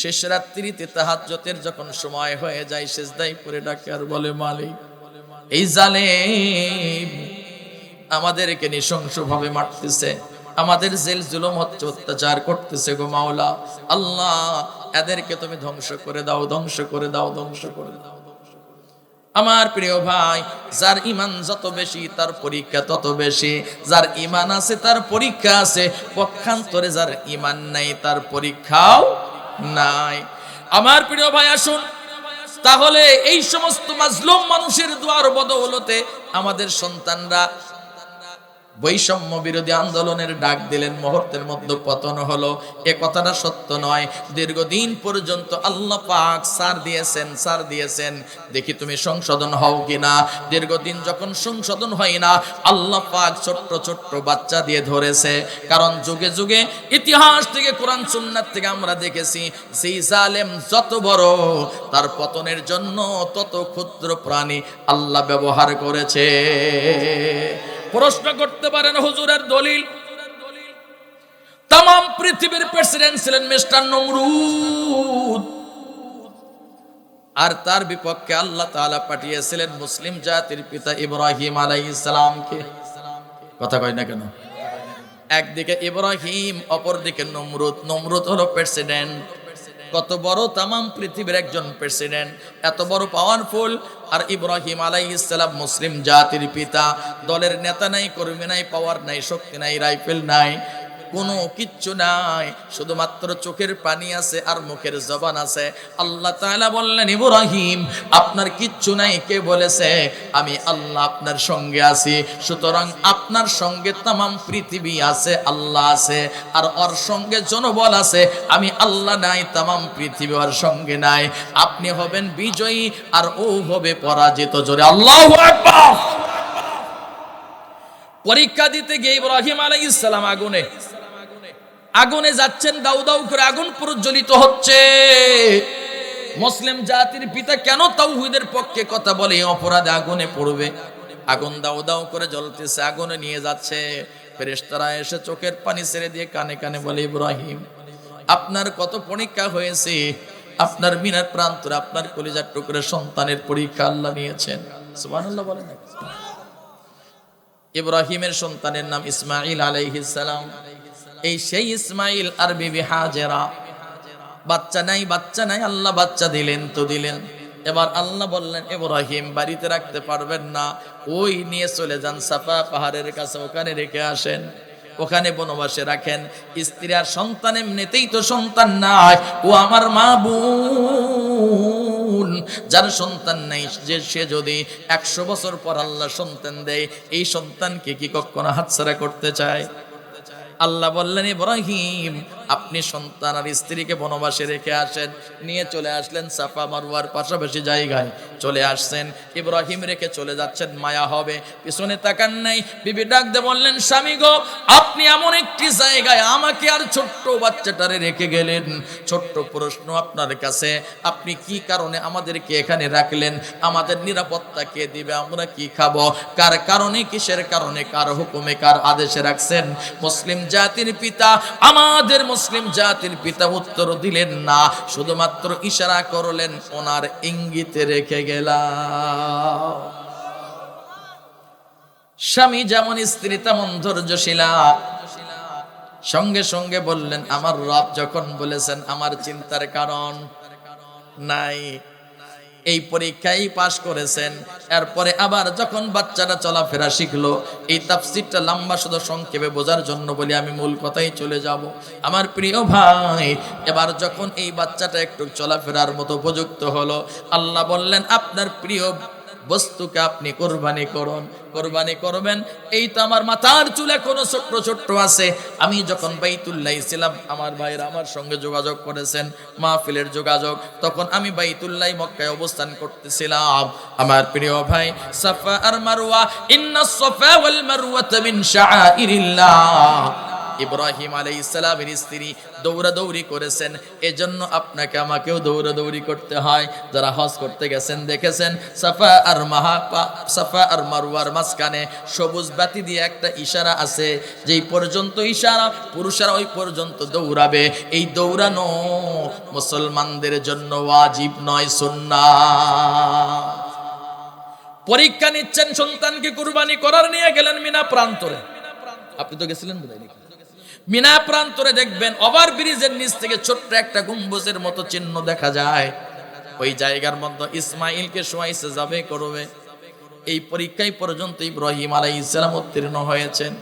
শেষ রাত্রিতে তাহাজ্জুদের যখন সময় হয়ে যায়, সিজদায় পড়ে ডাকে আর বলে, মালিক এই জালেম আমাদেরকে নৃশংসভাবে মারতেছে, আমাদের জেল জুলুম হচ্ছে, অত্যাচার করতেছে গো মাওলা, আল্লাহ এদেরকে তুমি ধ্বংস করে দাও, ধ্বংস করে দাও, ধ্বংস করে দাও। আমার প্রিয় ভাই, যার ঈমান যত বেশি তার পরীক্ষা তত বেশি, যার ঈমান আছে তার পরীক্ষা আছে, পক্ষান্তরে যার ঈমান নাই তার পরীক্ষাও নাই। আমার প্রিয় ভাই আসুন, তাহলে এই সমস্ত মাজলুম মানুষের দোয়ার বদৌলতে আমাদের সন্তানরা বৈষম্য বিরোধী আন্দোলনের ডাক দিলেন, মুহূর্তের মধ্যে পতন হলো। এ কথাটা সত্য নয়। দীর্ঘদিন পর্যন্ত আল্লাহ পাক সার দিয়েছেন, দেখি তুমি সংশোধন হও কিনা। দীর্ঘদিন যখন সংশোধন হয় না, আল্লাহ পাক ছোট্ট ছোট্ট বাচ্চা দিয়ে ধরেছে। কারণ যুগে যুগে ইতিহাস থেকে, কোরআন সুন্নাত থেকে আমরা দেখেছি, সেই জালেম যত বড়, তার পতনের জন্য তত ক্ষুদ্র প্রাণী আল্লাহ ব্যবহার করেছে। প্রশ্ন করতে পারেন হুজুরের দলিল? তাম পৃথিবীর প্রেসিডেন্ট ছিলেন মিস্টার নমরুদ, আর তার বিপক্ষে আল্লাহ তাআলা পাঠিয়েছিলেন মুসলিম জাতির পিতা ইব্রাহিম আলাইহিস সালামকে। কথা কয় না কেন? একদিকে ইব্রাহিম, অপরদিকে নমরুদ। নমরুদ হলো প্রেসিডেন্ট। কত বড় তামাম পৃথিবীর একজন প্রেসিডেন্ট, এত বড় পাওয়ারফুল। আর ইব্রাহিম আলাইহিস সালাম মুসলিম জাতির পিতা। দলের নেতা নাই, কর্মী নাই, পাওয়ার নাই, শক্তি নাই, রাইফেল নাই, কোনো কিচ্ছু নাই, শুধুমাত্র চোখের পানি আছে আর মুখের জবান আছে। আল্লাহ তাআলা বললেন, ইব্রাহিম আপনার কিচ্ছু নাই, কে বলেছে? আমি আল্লাহ আপনার সঙ্গে আছি। সুতরাং আপনার সঙ্গে তামাম পৃথিবী আছে, আল্লাহ আছে, আর ওর সঙ্গে জনবল আছে। আমি আল্লাহ নাই, তামাম পৃথিবী ওর সঙ্গে নাই। আপনি হবেন বিজয়ী আর ও হবে পরাজিত। জোরে আল্লাহু আকবার। পরীক্ষা দিতে গিয়ে ইব্রাহিম আলাইহিস সালাম আগুনে যাচ্ছেন, দাউ দাউ করে আগুন প্রজ্বলিত হচ্ছে। মুসলিম জাতির পিতা কেন তাওহীদের পক্ষে কথা বলে অপরাধে আগুনে পড়বে? আগুন দাউ দাউ করে জ্বলতেছে, আগুনে নিয়ে যাচ্ছে। ফেরেশতারা এসে চোখের পানি ছেড়ে দিয়ে কানে কানে বলে, ইব্রাহিম আপনার কত পরীক্ষা হয়েছে, আপনার মিনার প্রান্তরে আপনার কলিজার টুকরে সন্তানের পরীক্ষা আল্লাহ নিয়েছেন। সুবহানাল্লাহ বলেন। ইব্রাহিমের সন্তানের নাম ইসমাঈল আলাইহিস সালাম। এই সেই ইসমাঈল আর বিবি হাজেরা। বাচ্চা নাই, আল্লাহ বাচ্চা দিলেন তো দিলেন। এবার আল্লাহ বললেন, ইব্রাহিম বাড়িতে রাখতে পারবেন না, ওই নিয়ে চলে যান সাফা পাহাড়ের কাছে, ওখানে রেখে আসেন, ওখানে বনবাসে রাখেন। স্ত্রী আর সন্তান এমনিতেই তো সন্তান নাই, ও আমার মা বোন, যার সন্তান নাই সে যদি 100 বছর পর আল্লাহ সন্তান দেয়, এই সন্তানকে কি কখনো হাতছাড়া করতে চায়? আল্লাহ বললেন, ইব্রাহিম আপনি সন্তান আর স্ত্রীকে বনবাসে রেখে আসেন। নিয়ে চলে আসলেন সাফা মারওয়ার পাশাপাশি জায়গায় চলে আসছেন। ইব্রাহিম রেখে চলে যাচ্ছেন, মায়া হবে, পিছনে তাকান নাই। বিবি ডাক দিয়ে বললেন, স্বামী গো আপনি এমন একটি জায়গায় আমাকে আর ছোট্ট বাচ্চাটারে রেখে গেলেন। ছোট্ট প্রশ্ন আপনার কাছে, আপনি কি কারণে আমাদেরকে এখানে রাখলেন? আমাদের নিরাপত্তা কে দিবে? আমরা কি খাবো? কার কারণে, কিসের কারণে, কার হুকুমে, কার আদেশে রাখছেন? মুসলিম জাতির পিতা, আমাদের মুসলিম জাতির পিতা উত্তর দিলেন না, শুধুমাত্র ইশারা করলেন, ওনার ইঙ্গিতে রেখে গেলাম। স্বামী যেমন স্ত্রী তেমন ধৈর্যশীলা। সঙ্গে সঙ্গে বললেন, আমার রব যখন বলেছেন আমার চিন্তার কারণ নাই। এই পরীক্ষায় পাশ করেছেন। এরপরে আবার যখন বাচ্চাটা চলাফেরা শিখলো, এই তাফসীরটা লম্বা, শুধু সংক্ষেপে বোঝার জন্য বলি, আমি মূল কথাই চলে যাব। আমার প্রিয় ভাই, এবার যখন এই বাচ্চাটা একটু চলাফেরার মতো উপযুক্ত হলো, আল্লাহ বললেন, আপনার প্রিয় বস্তুকে আপনি কোরবানি করুন। কোরবানি করবেন, এই তো আমার মাথার চুল এখনো ছোট্ট ছোট্ট আছে। আমি যখন বাইতুল্লাহ ছিলাম, আমার ভাইরা আমার সঙ্গে যোগাযোগ করেছেন, মাহফিলের যোগাযোগ, তখন আমি বাইতুল্লাহ মক্কায় অবস্থান করতেছিলাম। আমার প্রিয় ভাই, সাফা আর মারওয়া, ইন্নাস সাফা ওয়াল মারওয়াতা মিন শাআইরিল্লাহ। ইব্রাহিম আলাইহিস সালামের স্ত্রী দৌড়াদৌড়ি করেছেন, এজন্য আপনাকে আমাকেও দৌড়াদৌড়ি করতে হয়। যারা হজ করতে গেছেন দেখেছেন, সাফা আর মারওয়ার মাঝখানে সবুজ বাতি দিয়ে একটা ইশারা আছে, যেই পর্যন্ত ইশারা পুরুষেরা ওই পর্যন্ত দৌড়াবে। এই দৌড়ানো মুসলমানদের জন্য ওয়াজিব নয়, সুন্নাহ। পরীক্ষা নিচ্ছেন, সন্তানকে কুরবানি করার নিয়ে গেলেন মিনা প্রান্তরে। আপনি তো গেছিলেন বোধহয় নাকি? মিনা প্রান্তরে দেখবেন ওভার ব্রিজের নিচ থেকে ছোট্ট একটা গম্বুজের মতো চিহ্ন দেখা যায়। ওই জায়গার মধ্যে ইসমাইলকে শোয়াইছে, যাবে করবে। এই পরীক্ষায় পর্যন্ত ইব্রাহিম আলাইহিস সালাম উত্তীর্ণ হয়েছেন।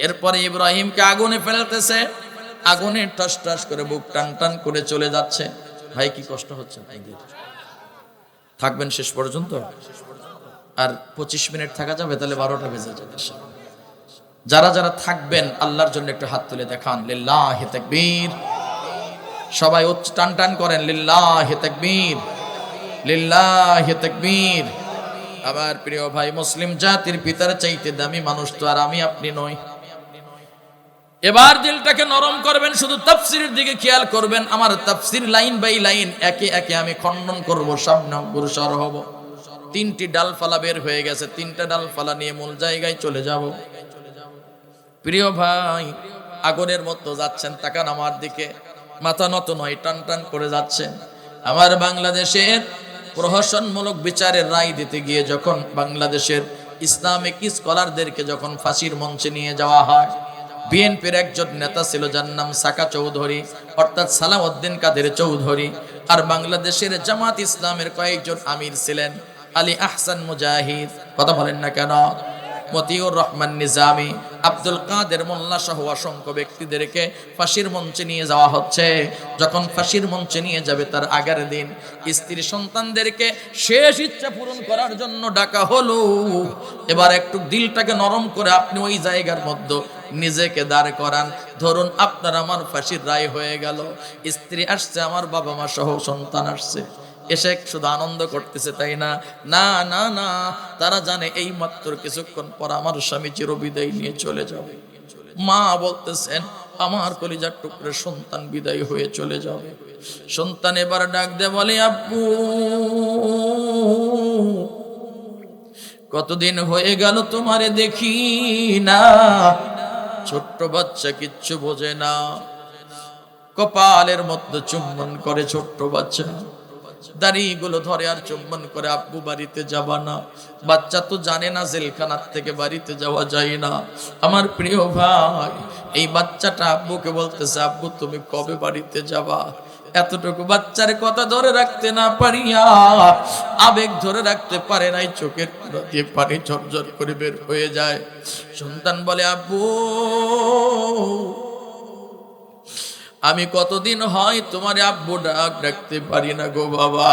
এরপরে ইব্রাহিমকে আগুনে ফেলতেছে, আগুনে টস টস করে বুক টান টান করে চলে যাচ্ছে। ভাই কি কষ্ট হচ্ছে আপনাদের? থাকবেন শেষ পর্যন্ত? আর 25 মিনিট থাকা যাবে, তাহলে 12টা বেজে যাবে। যারা যারা থাকবেন আল্লাহর জন্য একটু হাত তুলে দেখান, লিল্লাহি তাকবীর। সবাই টান টান করেন, লিল্লাহি তাকবীর, লিল্লাহি তাকবীর। আমার প্রিয় ভাই, মুসলিম জাতির পিতার চাইতে দামি মানুষ তো আর আমি আপনি নই। এবার দিলটাকে নরম করবেন, শুধু তাফসীরের দিকে খেয়াল করবেন। আমার তাফসীর লাইন বাই লাইন একে একে আমি খণ্ডন করব, সামনে অগ্রসর হব। 3টি ডালপালা বের হয়ে গেছে, 3টা ডালপালা নিয়ে মূল জায়গায় চলে যাব। প্রিয় ভাই, আগুনের মতো যাচ্ছেন, তাকান আমার দিকে, মাথা নত নয়, টান টান করে যাচ্ছেন। আমার বাংলাদেশের প্রহসনমূলক বিচারের রায় দিতে গিয়ে যখন বাংলাদেশের ইসলামিক স্কলারদেরকে যখন ফাঁসির মঞ্চে নিয়ে যাওয়া হয়, বিএনপির একজন নেতা ছিল যার নাম সাকা চৌধুরী, অর্থাৎ সালাউদ্দিন কাদের চৌধুরী। আর বাংলাদেশের জামাত ইসলামের কয়েকজন আমির ছিলেন, আলী আহসান মুজাহিদ, কথা বলেন না কেন, মতিউর রহমান নিজামী, আব্দুল কাদের মোল্লা সহ অসংখ্য ব্যক্তিদেরকে ফাঁসির মঞ্চে নিয়ে যাওয়া হচ্ছে। যখন ফাঁসির মঞ্চে নিয়ে যাবে তার আগের দিন স্ত্রী সন্তানদেরকে শেষ ইচ্ছা পূরণ করার জন্য ডাকা হলো। এবার একটু দিলটাকে নরম করে আপনি ওই জায়গার মধ্যে নিজেকে দাঁড় করান। ধরুন আপনার আমার ফাঁসির রায় হয়ে গেল, স্ত্রী আসছে, আমার বাবা মা সহ সন্তান আসছে, এসে শুধু আনন্দ করতেছে, তাই না? না না না, তারা জানে এই মাত্র কিছুক্ষণ পর আমার স্বামী চিরবিদায় নিয়ে চলে যাবে। মা বলতেছেন আমার কলিজার টুকরে সন্তান বিদায় হয়ে চলে যাবে। সন্তান এবার ডাক দেয়, বলে আব্বু কতদিন হয়ে গেল তোমারে দেখি না। ছোট্ট বাচ্চা কিচ্ছু বোঝে না, কপালের মধ্যে চুম্বন করে ছোট্ট বাচ্চা, দাড়িগুলো ধরে আর চুম্বন করে, আব্বু বাড়িতে যাবা না? বাচ্চা তো জানে না জেলখানার থেকে বাড়িতে যাওয়া যায় না। আমার প্রিয় ভাই, এই বাচ্চাটা আব্বুকে বলতেছে, আব্বু তুমি কবে বাড়িতে যাবা? এতটুকু বাচ্চার কথা ধরে রাখতে না পারিয়া, আবেগ ধরে রাখতে পারে নাই, চোখের কোণা দিয়ে পানি ঝরঝর করে বের হয়ে যায়। সন্তান বলে, আব্বু আমি কতদিন হয় তোমার আব্বু ডাক রাখতে পারি না গো বাবা,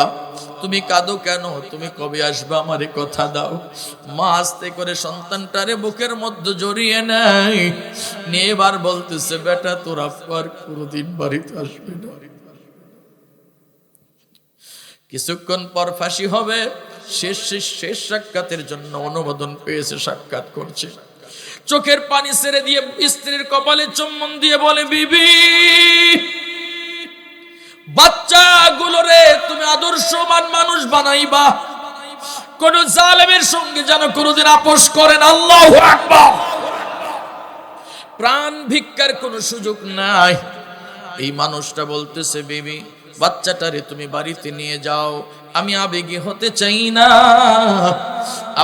তুমি কাঁদো কেন? তুমি কবে আসবে আমারে কথা দাও। মা আস্তে করে সন্তানটারে বুকের মধ্যে জড়িয়ে নেয়, নিয়ে এবার বলতেছে, বেটা তোর আব্বু আর কোনোদিন বাড়িতে আসবে না। কিছুক্ষণ পর ফাঁসি হবে, শেষ সাক্ষাতের জন্য অনুমোদন পেয়েছে, সাক্ষাৎ করছে। চোখের পানি ছেড়ে দিয়ে স্ত্রীর কপালে চুম্বন দিয়ে বলে, বিবি বাচ্চাগুলোরে তুমি আদর্শবান মানুষ বানাইবা, কোন জালেমের সঙ্গে যেন কোনোদিন আপোষ করেন। আল্লাহু আকবার। প্রাণ ভিক্ষার কোনো সুযোগ নাই। এই মানুষটা বলতেছে, বিবি বাচ্চাটারে তুমি বাড়িতে নিয়ে যাও, আমি আবেগী হতে চাই না।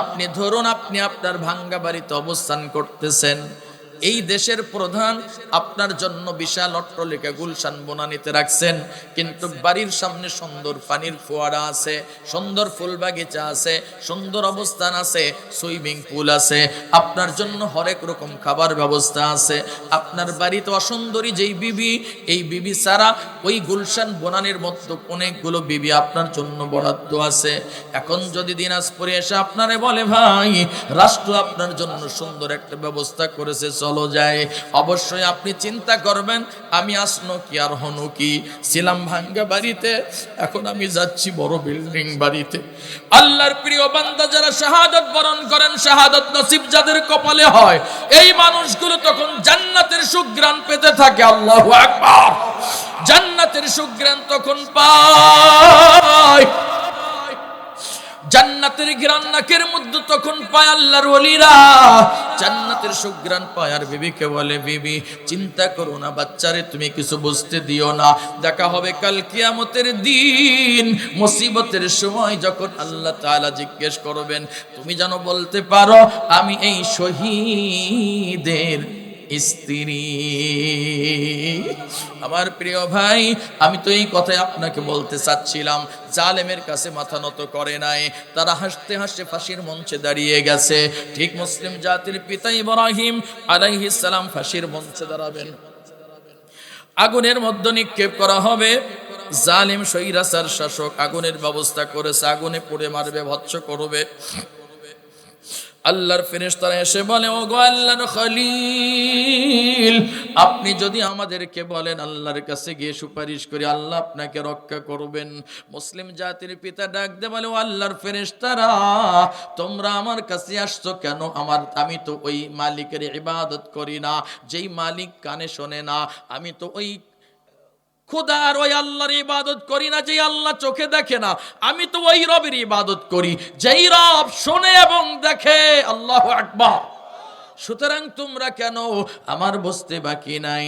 আপনি ধরুন আপনি আপনার ভাঙ্গা বাড়িতে অবস্থান করতেছেন, এই দেশের প্রধান আপনার জন্য বিশাল অট্টালিকা গুলশান বনানীতে রাখছেন, কিন্তু বাড়ির সামনে সুন্দর পানির ফোয়ারা আছে, সুন্দর ফুল বাগিচা আছে, সুন্দর অবস্থান আছে, সুইমিং পুল আছে, আপনার জন্য হরেক রকম খাবার ব্যবস্থা আছে। আপনার বাড়িতে অসুন্দরী যেই বিবি, এই বিবি ছাড়া ওই গুলশান বনানীর মধ্যে অনেকগুলো বিবি আপনার জন্য বরাদ্দ আছে। এখন যদি দিনাজপুরে এসে আপনারে বলে, ভাই রাষ্ট্র আপনার জন্য সুন্দর একটা ব্যবস্থা করেছে, চলো যায়, অবশ্যই আপনি চিন্তা করবেন, আমি আসনো কি আর হনু কি, ছিলাম ভাঙ্গা বাড়িতে, এখন আমি যাচ্ছি বড় বিল্ডিং বাড়িতে। আল্লাহর প্রিয় বান্দা যারা শাহাদাত বরণ করেন, শাহাদাত নসিব যাদের কপালে হয়, এই মানুষগুলো তখন জান্নাতের সুঘ্রাণ পেতে থাকে। আল্লাহু আকবার। জান্নাতের সুঘ্রাণ তখন পায়, জান্নাতের ঘ্রাণ নাকের মধ্যে তখন পায় আল্লাহর ওলিরা, জান্নাতের সুঘ্রাণ পায়। আর বিবিকে বলে, বিবি চিন্তা করো না, বাচ্চারে তুমি কিছু বুঝতে দিও না, দেখা হবে কাল কিয়ামতের দিন, মুসিবতের সময় যখন আল্লাহ তাআলা জিজ্ঞেস করবেন, তুমি যেন বলতে পারো আমি এই শহীদের স্ত্রী। আমার প্রিয় ভাই, আমি তো এই কথাই আপনাকে বলতে চাচ্ছিলাম, জালেমের কাছে মাথা নত করে নাই, তারা হাসতে হাসতে ফাঁসির মঞ্চে দাঁড়িয়ে গেছে। ঠিক মুসলিম জাতির পিতা ইব্রাহিম আলাইহিস সালাম ফাঁসির মঞ্চে দাঁড়াবেন, আগুনের মধ্যে নিক্ষেপ করা হবে, জালিম স্বৈরাচার শাসক আগুনের ব্যবস্থা করেছে, আগুনে পুড়ে মারবে, ভৎস করবে। আল্লাহর ফেরেশতারা এসে বলে, ও গো আল্লাহর খলিল, আপনি যদি আমাদেরকে বলেন আল্লাহর কাছে গিয়ে সুপারিশ করি, আল্লাহ আপনাকে রক্ষা করবেন। মুসলিম জাতির পিতা ডাক দে বলে, ও আল্লাহর ফেরেশতারা, তোমরা আমার কাছে আসছো কেন? আমি তো ওই মালিকের ইবাদত করি না যেই মালিক কানে শোনে না, আমি তো ওই খোদার ওই আল্লাহর ইবাদত করি না যেই আল্লাহ চোখে দেখে না, আমি তো ওই রবের ইবাদত করি যেই রব শোনে এবং দেখে। আল্লাহু আকবার। সুতরাং তোমরা কেন? আমার বুঝতে বাকি নাই।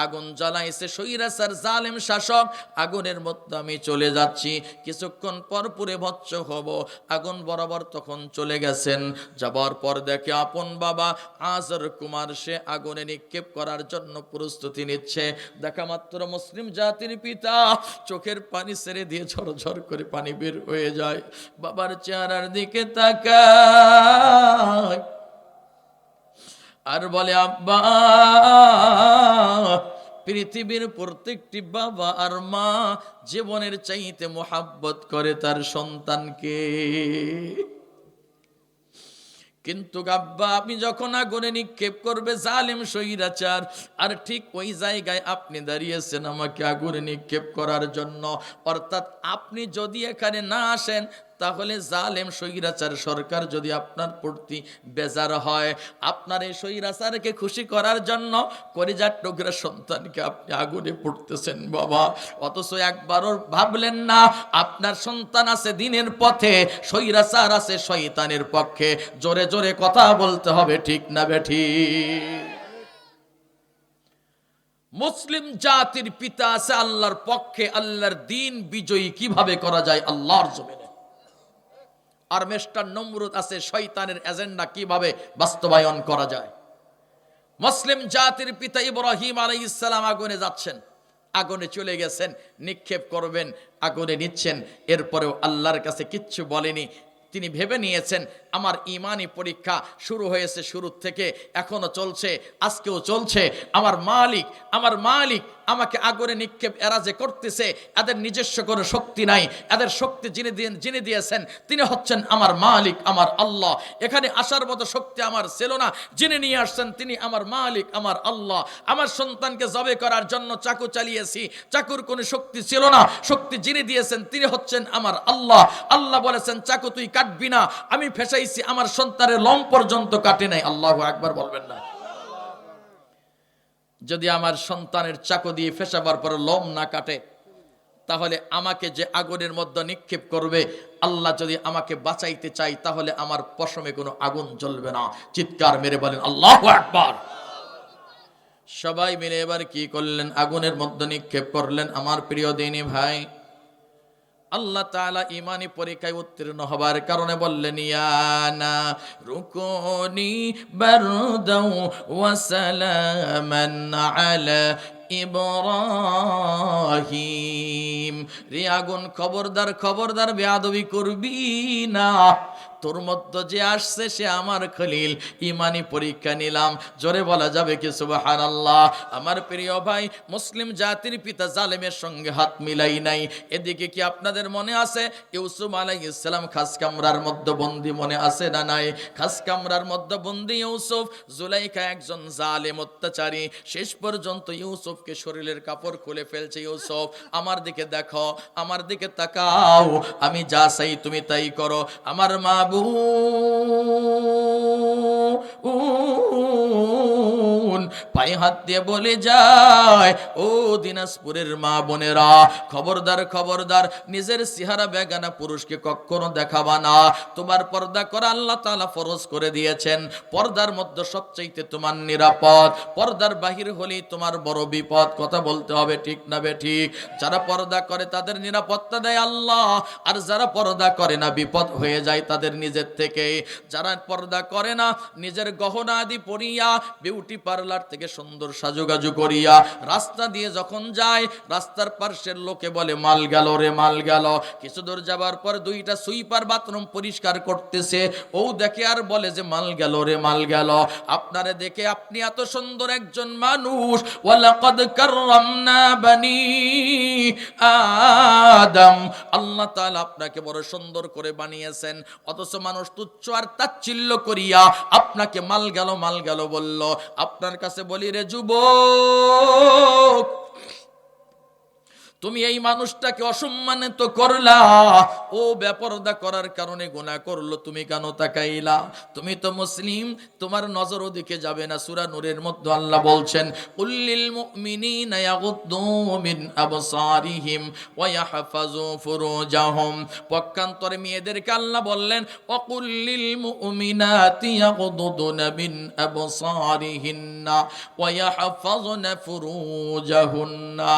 আগুন জ্বালাইছে স্বৈরাচার জালেম শাসক, আগুনের মধ্যে আমি চলে যাচ্ছি, কিছুক্ষণ পর পুরে ভৎস হব। আগুন বরাবর তখন চলে গেছেন। যাবার পর দেখে আপন বাবা আজর কুমার সে আগুনে নিক্ষেপ করার জন্য প্রস্তুতি নিচ্ছে। দেখা মাত্র মুসলিম জাতির পিতা চোখের পানি ছেড়ে দিয়ে ঝরঝর করে পানি বের হয়ে যায়। বাবার চেহারার দিকে তাকায় আর বলে, আব্বা, পৃথিবীর প্রত্যেকটি বাবা আর মা জীবনের চাইতে মোহাব্বত করে তার সন্তানকে, কিন্তু আব্বা আপনি যখন আগুনে নিক্ষেপ করবে জালিম স্বৈরাচার, আর ঠিক ওই জায়গায় আপনি দাঁড়িয়েছেন আমাকে আগুনে নিক্ষেপ করার জন্য। অর্থাৎ আপনি যদি এখানে না আসেন তাহলে জালেম স্বৈরাচার সরকার যদি আপনার প্রতি বেজার হয়, আপনার এই স্বৈরাচারকে খুশি করার জন্য কলিজার টুকরা সন্তানকে আপনি আগুনে পুড়তেছেন বাবা। অথচ একবারও ভাবলেন না আপনার সন্তান আছে দিনের পথে, স্বৈরাচার আছে শয়তানের পক্ষে। জোরে জোরে কথা বলতে হবে, ঠিক না বেঠিক? মুসলিম জাতির পিতা আছে আল্লাহর পক্ষে। আল্লাহর দ্বীন বিজয়ী কিভাবে করা যায় আল্লাহর জমিনে। আর মিস্টার নমরুদ আছে শয়তানের এজেন্ডা কিভাবে বাস্তবায়ন করা যায়। মুসলিম জাতির পিতা ইব্রাহিম আলাইহিস সালাম আগুনে যাচ্ছেন, আগুনে চলে গেছেন, নিক্ষেপ করবেন, আগুনে নিচ্ছেন, এরপরেও আল্লাহর কাছে কিচ্ছু বলেনি। তিনি ভেবে নিয়েছেন আমার ইমানি পরীক্ষা শুরু হয়েছে শুরু থেকে, এখনো চলছে, আজকেও চলছে। আমার মালিক আমাকে আগুনে নিক্ষেপ এরা যে করতেছে, এদের নিজস্ব কোনো শক্তি নাই, এদের শক্তি যিনি দিয়েছেন তিনি হচ্ছেন আমার মালিক, আমার আল্লাহ। এখানে আসার মতো শক্তি আমার ছিল না, যিনি নিয়ে আসছেন তিনি আমার মালিক, আমার আল্লাহ। আমার সন্তানকে জবে করার জন্য চাকু চালিয়েছি, চাকুর কোনো শক্তি ছিল না, শক্তি যিনি দিয়েছেন তিনি হচ্ছেন আমার আল্লাহ। আল্লাহ বলেছেন চাকু তুই কাটবি না, আমি ফেসাইছি, আমার সন্তানের লোম পর্যন্ত কাটে নাই। আল্লাহু আকবার বলবেন না? যদি আমার সন্তানের চাকু দিয়ে ফেসাবার পর লোম না কাটে, তাহলে আমাকে যে আগুনের মধ্যে নিক্ষেপ করবে, আল্লাহ যদি আমাকে বাঁচাইতে চাই তাহলে আমার পশমে কোনো আগুন জ্বলবে না। চিৎকার মেরে বলেন আল্লাহু আকবার। সবাই মিলে এবার কি করলেন? আগুনের মধ্যে নিক্ষেপ করলেন। আমার প্রিয় দিনী ভাই, আল্লাহ তাআলা ইমানি পরীক্ষায় উত্তীর্ণ হবার কারণে বললেন, ইয়ানা রুকুনি বারদাও ওয়া সালামান আলা ইব্রাহিম। রে আগুন, খবরদার বেয়াদবি করবি না। তোর মধ্যে যে আসছে সে আমার খলিল, ইমানি পরীক্ষা নিলাম। জোরে বলা যাবে কি সুবহানাল্লাহ? আমার প্রিয় ভাই, মুসলিম জাতির পিতা জালেমের সঙ্গে হাত মিলাই নাই। এদিকে কি আপনাদের মনে আছে ইউসুফ আলাইহিস সালাম খাস কামরার মধ্যে বন্দী, মনে আছে না নাই? খাস কামরার মধ্যে বন্দী ইউসুফ, জুলাইখা একজন জালেম অত্যাচারী, শেষ পর্যন্ত ইউসুফকে শরীরের কাপড় খুলে ফেলছে। ইউসুফ আমার দিকে দেখো, আমার দিকে তাকাও, আমি যা চাই তুমি তাই করো। আমার মা পায়ে হাত দিয়ে বলে যায়, ও দিনাজপুরের মা বোনেরা, খবরদার নিজের চেহারা বেগানা পুরুষকে কখনো দেখাবা না। তোমার পর্দা করা আল্লাহ তাআলা ফরজ করে দিয়েছেন। পর্দার মধ্যে সবচাইতে তোমার নিরাপদ, পর্দার বাহির হলেই তোমার বড় বিপদ। কথা বলতে হবে, ঠিক না বেঠিক? যারা পর্দা করে তাদের নিরাপত্তা দেয় আল্লাহ, আর যারা পর্দা করে না বিপদ হয়ে যায় তাদের নিজের থেকে। যারা পর্দা করে না, নিজের গহনা আদি পরিয়া বিউটি পার্লার থেকে সুন্দর সাজুগাজু করিয়া রাস্তা দিয়ে যখন যায়, রাস্তার পাশের লোকে বলে মাল গেল রে মাল গেল। কিছু দূর যাবার পর দুইটা সুইপার বাথরুম পরিষ্কার করতেছে, ও দেখে আর বলে যে মাল গেল রে মাল গেল। আপনারে দেখে আপনি এত সুন্দর একজন মানুষ, ওয়ালাকাদ কাররামনা বানি আদম, আল্লাহ তাআলা আপনাকে বড় সুন্দর করে বানিয়েছেন, অথচ মানুষ তুচ্ছ আর তাচ্ছিল্য করিয়া আপনাকে মাল গেল বলল। আপনার কাছে বলি রে যুবক, তুমি এই মানুষটাকে অসম্মানিত করলা, ও বেপরদা করার কারণে গুনাহ করলো, তুমি কেন তাকাইলা? তুমি তো মুসলিম, তোমার নজর ওদিকে যাবে না। সূরা নূরের মধ্যে আল্লাহ বলছেন, কুল্লিল মুমিনিনা ইয়াগুদ্দু মিন আবসারিহিম ওয়া ইয়াহফাযু ফুরুজাহুম। পক্ষান্তরে মেয়েদেরকে আল্লাহ বললেন, ওয়াকুল্লিল মুমিনাতি ইয়াগুদ্দুনা মিন আবসারিহিন্না ওয়া ইয়াহফাযুনা ফুরুজাহুন্না।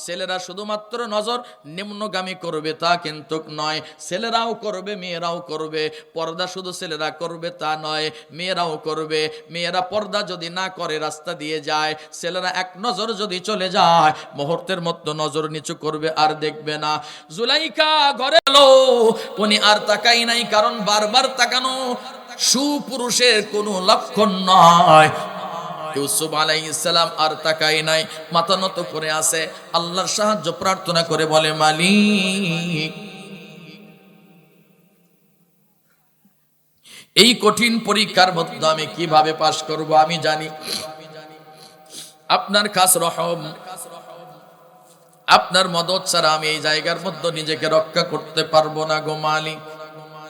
ছেলেরা শুধুমাত্র নজর নিম্নগামী করবে তা কিন্তু নয়, ছেলেরাও করবে মেয়েরাও করবে। পর্দা শুধু ছেলেরা করবে তা নয়, মেয়েরাও করবে। মেয়েরা পর্দা যদি না করে রাস্তা দিয়ে যায়, ছেলেরা এক নজর যদি চলে যায়, মুহূর্তের মধ্যে নজর নিচু করবে আর দেখবে না। জুলাইখা ঘরে এলো, উনি আর তাকাই নাই, কারণ বারবার তাকানো সুপুরুষের কোনো লক্ষণ নয়। ইউসুফ আলাইহিস সালাম আর তাকাই নাই, মাথা নত করে আছে, আল্লাহর সাহায্য প্রার্থনা করে বলে, মালিক, এই কঠিন পরীক্ষার মধ্যে আমি কিভাবে পাশ করব আমি জানি। আপনার খাস রহম, আপনার মদদ ছাড়া আমি এই জায়গার মধ্যে নিজেকে রক্ষা করতে পারবো না গো মালিক।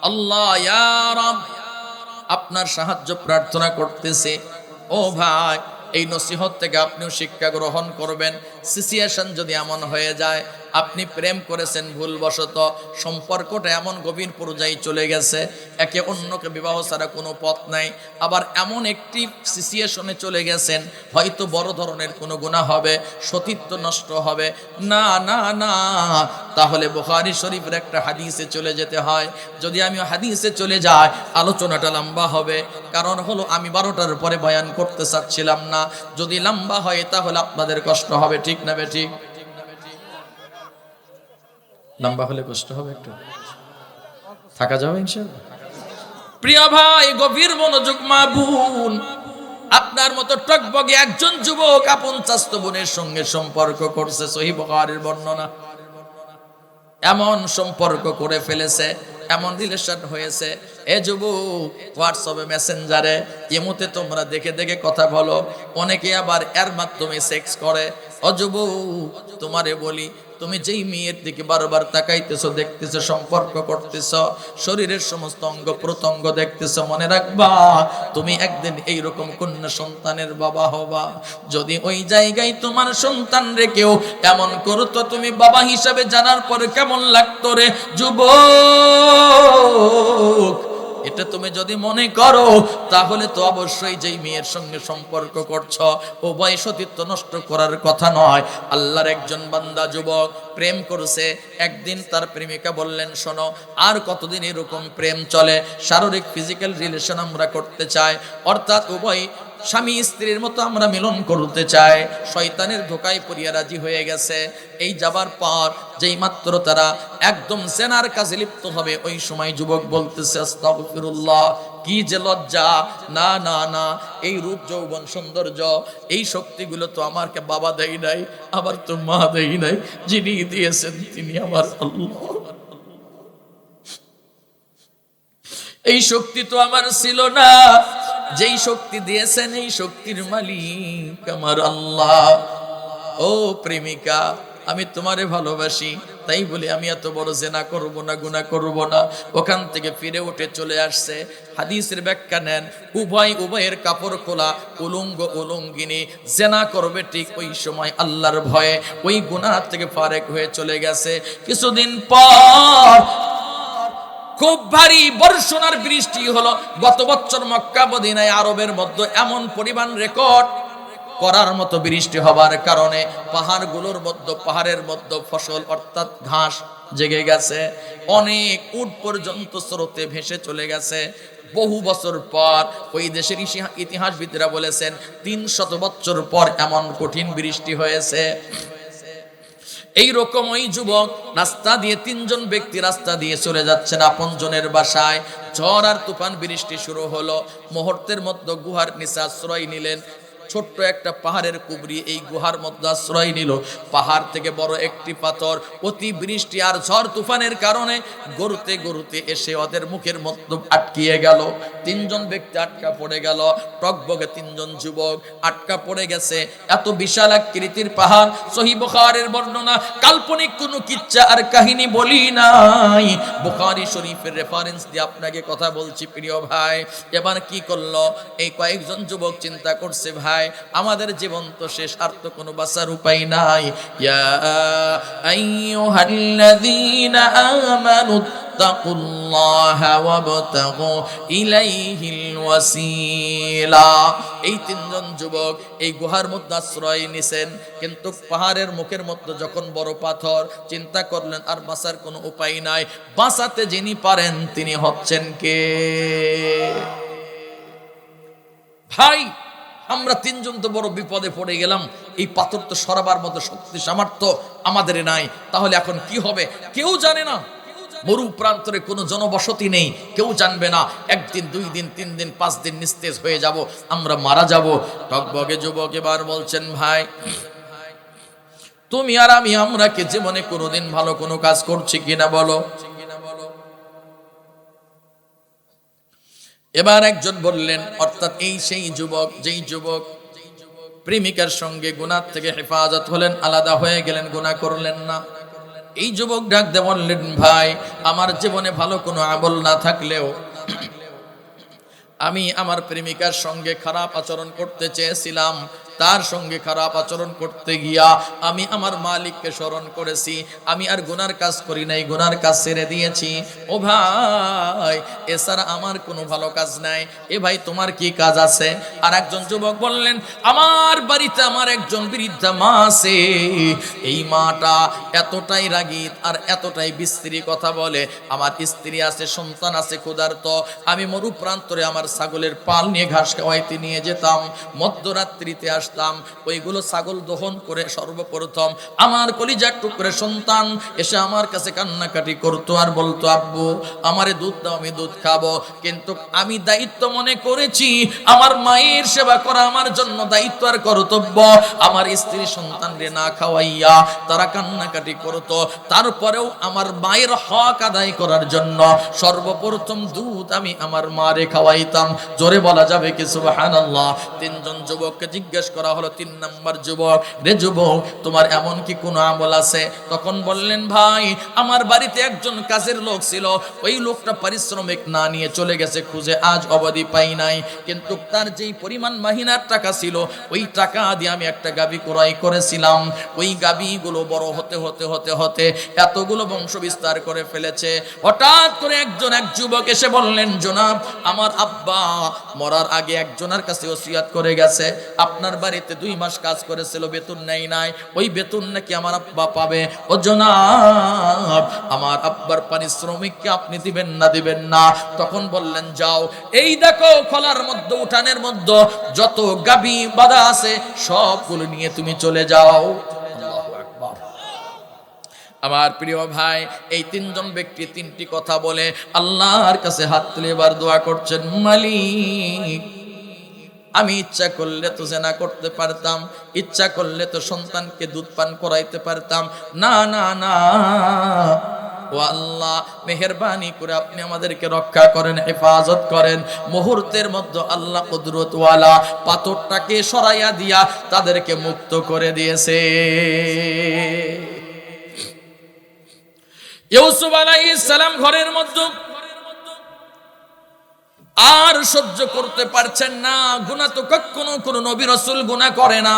আল্লাহ ইয়া রাব, আপনার সাহায্য প্রার্থনা করতেছে। ও ভাই, এই নসিহত থেকে আপনিও শিক্ষা গ্রহণ করবেন। সিচুয়েশন যদি এমন হয়ে যায়, আপনি প্রেম করেছেন ভুলবশত, সম্পর্কটা এমন গভীর পর্যায়ে চলে গেছে, একে অন্যকে বিবাহ ছাড়া কোনো পথ নাই, আবার এমন একটি সিচুয়েশনে চলে গেছেন, হয়তো বড় ধরনের কোনো গুনাহ হবে, সতীত্ব নষ্ট হবে, না না না, তাহলে বুখারী শরীফের একটা হাদিসে চলে যেতে হয়। যদি আমি হাদিসে চলে যাই, আলোচনাটা লম্বা হবে, কারণ হলো আমি 12টার পরে বয়ান করতে চাচ্ছিলাম না। যদি লম্বা হয় তাহলে আপনাদের কষ্ট হবে, ঠিক না বেঠিক? লম্বা হলে কষ্ট হবে, একটু থাকা যাবে ইনশাআল্লাহ। প্রিয় ভাই, গভীর মনোযোগ মা বোন, আপনার মতো টকবগে একজন যুবক আপন চাচতো বোনের সঙ্গে সম্পর্ক করছে, সহিহ বুখারীর বর্ণনা। এমন সম্পর্ক করে ফেলেছে, এমন রিলেশন হয়েছে। এ যুবক, হোয়াটসঅ্যাপে, মেসেঞ্জারে, ইমোতে তোমরা দেখে দেখে কথা বলো, অনেকে আবার এর মাধ্যমে সেক্স করে। ও যুবক, তোমারে বলি, তুমি যেই মেয়ের দিকে বারবার তাকাইতেছো, দেখতেছো, সম্পর্ক করতেছো, শরীরের সমস্ত অঙ্গ প্রত্যঙ্গ দেখতেছো, মনে রাখবা তুমি একদিন এইরকম কন্যা সন্তানের বাবা হবা। যদি ওই জায়গায় তোমার সন্তান রেখেও এমন করতো, তুমি বাবা হিসাবে জানার পরে কেমন লাগতো রে যুবক? এটা তুমি যদি মনে করো, তাহলে তো অবশ্যই যেই মেয়ের সঙ্গে সম্পর্ক করছো, ও বয় সতীত্ব নষ্ট করার কথা নয়। আল্লাহর একজন বান্দা যুবক প্রেম করছে, একদিন তার প্রেমিকা বললেন, শোনো, আর কতদিন এরকম প্রেম চলে? শারীরিক ফিজিক্যাল রিলেশন আমরা করতে চাই, অর্থাৎ উভয় স্বামী স্ত্রীর মতো আমরা মিলন করতে চাই। শয়তানের ধোকায় পড়িয়া রাজি হয়ে গেছে। এই যাবার পর যেই মাত্র তারা একদম জেনার কাজে লিপ্ত হবে, ওই সময় যুবক বলতেছে, আস্তাগফিরুল্লাহ, কি যে লজ্জা! না না না, এই রূপ যৌবন সৌন্দর্য, এই শক্তিগুলো তো আমাকে বাবা দেয় নাই, আবার তো মা দেয় নাই, যিনি দিয়েছেন তিনি আমার আল্লাহ। এই শক্তি তো আমার ছিল না, যেই শক্তি দিয়েছেন এই শক্তির মালিক আমার আল্লাহ। ও প্রেমিকা, আমি তোমারে ভালোবাসি, তাই বলে আমি এত বড় জেনা করব না, গুনাহ করব না। ওখান থেকে ফিরে উঠে চলে আসছে। হাদিসের ব্যাখ্যা নেন, উভয়ের কাপড় খোলা, উলঙ্গ উলঙ্গিনী, জেনা করবে ঠিক ওই সময় আল্লাহর ভয়ে ওই গুনাহ থেকে ফারেক হয়ে চলে গেছে। কিছুদিন পর খুব ভারী বর্ষণার বৃষ্টি হলো। গত বছর মক্কা মদিনায় আরবের মধ্যে এমন পরিমাণ রেকর্ড করার মতো বৃষ্টি হবার কারণে পাহাড়ের মধ্যে ফসল অর্থাৎ ঘাস জেগে গেছে, অনেক উট পর্যন্ত স্রোতে ভেসে চলে গেছে। বহু বছর পর ওই দেশের ইতিহাসবিদরা বলেছেন 300 বছর পর এমন কঠিন বৃষ্টি হয়েছে। এই রকম ওই যুবক রাস্তা দিয়ে, 3জন ব্যক্তি রাস্তা দিয়ে চলে যাচ্ছেন আপনজনের বাসায়। ঝড় আর তুফান বৃষ্টি শুরু হলো। মুহূর্তের মধ্যে গুহার নিচে আশ্রয় নিলেন। ছোট্ট একটা পাহাড়ের কুবরি এই গুহার মধ্যে আশ্রয় নিল। পাহাড় থেকে বড় একটি পাথর অতি বৃষ্টি আর ঝড় তুফানের কারণে গড়তে গড়তে এসে ওদের মুখের মধ্যে আটকিয়ে গেল। 3জন ব্যক্তি আটকা পড়ে গেল। টকবগে 3জন যুবক আটকা পড়ে গেছে। এত বিশাল আকৃতির পাহাড়। সহিহ বুখারীর বর্ণনা, কাল্পনিক কোনো কিচ্ছা আর কাহিনী বলি নাই, বুখারী শরীফের রেফারেন্স দিয়ে আপনাকে কথা বলছি প্রিয় ভাই। এবার কি করলো এই কয়েকজন যুবক? চিন্তা করছে, ভাই আমাদের জীবন তো শেষ, আর তো কোনো বাঁচার উপায় নাই। ইয়া আইয়ুহাল্লাযীনা আমানু তাকুল্লাহা ওয়াবতাগু ইলাইহিল ওয়াসিলা। এই 3জন যুবক এই গুহার মধ্যে আশ্রয় নিছেন, কিন্তু পাহাড়ের মুখের মধ্যে যখন বড় পাথর, চিন্তা করলেন আর বাঁচার কোনো উপায় নাই। বাঁচাতে যিনি পারেন তিনি হচ্ছেন কে? ভাই আমরা 3জন তো বড় বিপদে পড়ে গেলাম। এই পাথর তো সরাবার মতো শক্তি সামর্থ্য আমাদের নাই। তাহলে এখন কি হবে? কেউ জানে না। মরু প্রান্তরে কোনো জনবসতি নেই, কেউ জানবে না। 1 দিন 2 দিন 3 দিন 5 দিন নিস্তেজ হয়ে যাব, আমরা মারা যাব। টকবগে যুবক এবার বলছেন, ভাই তুমি আর আমি, আমরা কি জীবনে কোনোদিন ভালো কোনো কাজ করছি কিনা বলো? এবার একজন বললেন, অর্থাৎ এই সেই যুবক, যেই যুবক প্রেমিকার সঙ্গে গুনাহ থেকে হেফাজত হলেন, আলাদা হয়ে গেলেন, গুনাহ করলেন না। এই যুবক ডাক দিয়ে বললেন, ভাই আমার জীবনে ভালো কোনো আমল না থাকলেও আমি আমার প্রেমিকার সঙ্গে খারাপ আচরণ করতে চেয়েছিলাম। তার সঙ্গে খারাপ আচরণ করতে গিয়া আমি আমার মালিককে স্মরণ করেছি। আমি আর গুনার কাজ করি নাই, গুনার কাজ ছেড়ে দিয়েছি। ও ভাই এছাড়া আমার কোনো ভালো কাজ নাই। এ ভাই তোমার কি কাজ আছে? আর একজন যুবক বললেন, আমার বাড়িতে আমার একজন বৃদ্ধা মা আছে। এই মাটা এতটাই রাগী আর এতটাই বিশ্রী কথা বলে। আমার স্ত্রী আছে, সন্তান আছে, ক্ষুধার্ত। আমি মরু প্রান্তরে আমার ছাগলের পাল নিয়ে ঘাস খাওয়াইতে নিয়ে যেতাম। মধ্যরাত্রিতে আসতাম, ওইগুলো ছাগল দহন করে সর্বপ্রথম আমার কলিজার টুকরে সন্তান এসে আমার কাছে কান্নাকাটি করতো আর বলতো, আব্বু আমারে দুধ দাও, আমি দুধ খাবো। কিন্তু আমি দায়িত্ব মনে করেছি আমার মায়ের সেবা করা আমার জন্য দায়িত্ব আর কর্তব্য। আমার স্ত্রী সন্তানরে না খাওয়াইয়া তারা কান্নাকাটি করতো। তারপরেও আমার মায়ের হক আদায় করার জন্য সর্বপ্রথম দুধ আমি আমার মারে খাওয়াইতাম। জোরে বলা যাবে কি সুবহানাল্লাহ? 3জন যুবককে জিজ্ঞেস করা হলো, 3 নাম্বার যুবক, রে যুবক তোমার এমন কি কোনো আমল আছে? তখন বললেন, ভাই আমার বাড়িতে একজন কাজের লোক ছিল। ওই লোকটা পারিশ্রমিক না নিয়ে চলে গেছে, খুঁজে আজ অবধি পাই নাই। কিন্তু তার যেই পরিমাণ মাহিনার টাকা ছিল, ওই টাকা দিয়ে আমি একটা গাভী ক্রয় করেছিলাম। ওই গাভীগুলো বড় হতে হতে হতে হতে এতগুলো বংশ বিস্তার করে ফেলেছে। হঠাৎ করে এক যুবক এসে বললেন, জনাব আমার আব্বা মরার আগে একজনের কাছে ওসিয়ত করে গেছে, আপনার বাড়িতে 2 মাস কাজ করেছিল, বেতন নেই নাই, ওই বেতন নাকি আমার আব্বা পাবে। ও জনাব আমার আব্বার পারিশ্রমিক কি আপনি দিবেন না দিবেন না? তখন বললেন, যাও এই দেখো খোলার মধ্যে, উঠানের মধ্যে যত গাভী বাঁধা আছে সবগুলো নিয়ে তুমি চলে যাও। আমার প্রিয় ভাই এই 3জন ব্যক্তি 3টি কথা বলে আল্লাহর কাছে হাত তুলে এবার দোয়া করছেন, মালিক আমি ইচ্ছা করলে তো জেনা করতে পারতাম, ইচ্ছা করলে তো সন্তানকে দুধ পান করাইতে পারতাম। না না না, ও আল্লাহ মেহেরবানি করে আপনি আমাদেরকে রক্ষা করেন, হেফাজত করেন। মুহূর্তের মধ্যে আল্লাহ কুদরতওয়ালা পাথরটাকে সরাইয়া দিয়া তাদেরকে মুক্ত করে দিয়েছে। ইউসুফ আলাইহিস সালাম ঘরের মধ্যে আর সহ্য করতে পারছেন না। গুনাহ তো কখনো কোন নবী রাসূল গুনাহ করে না,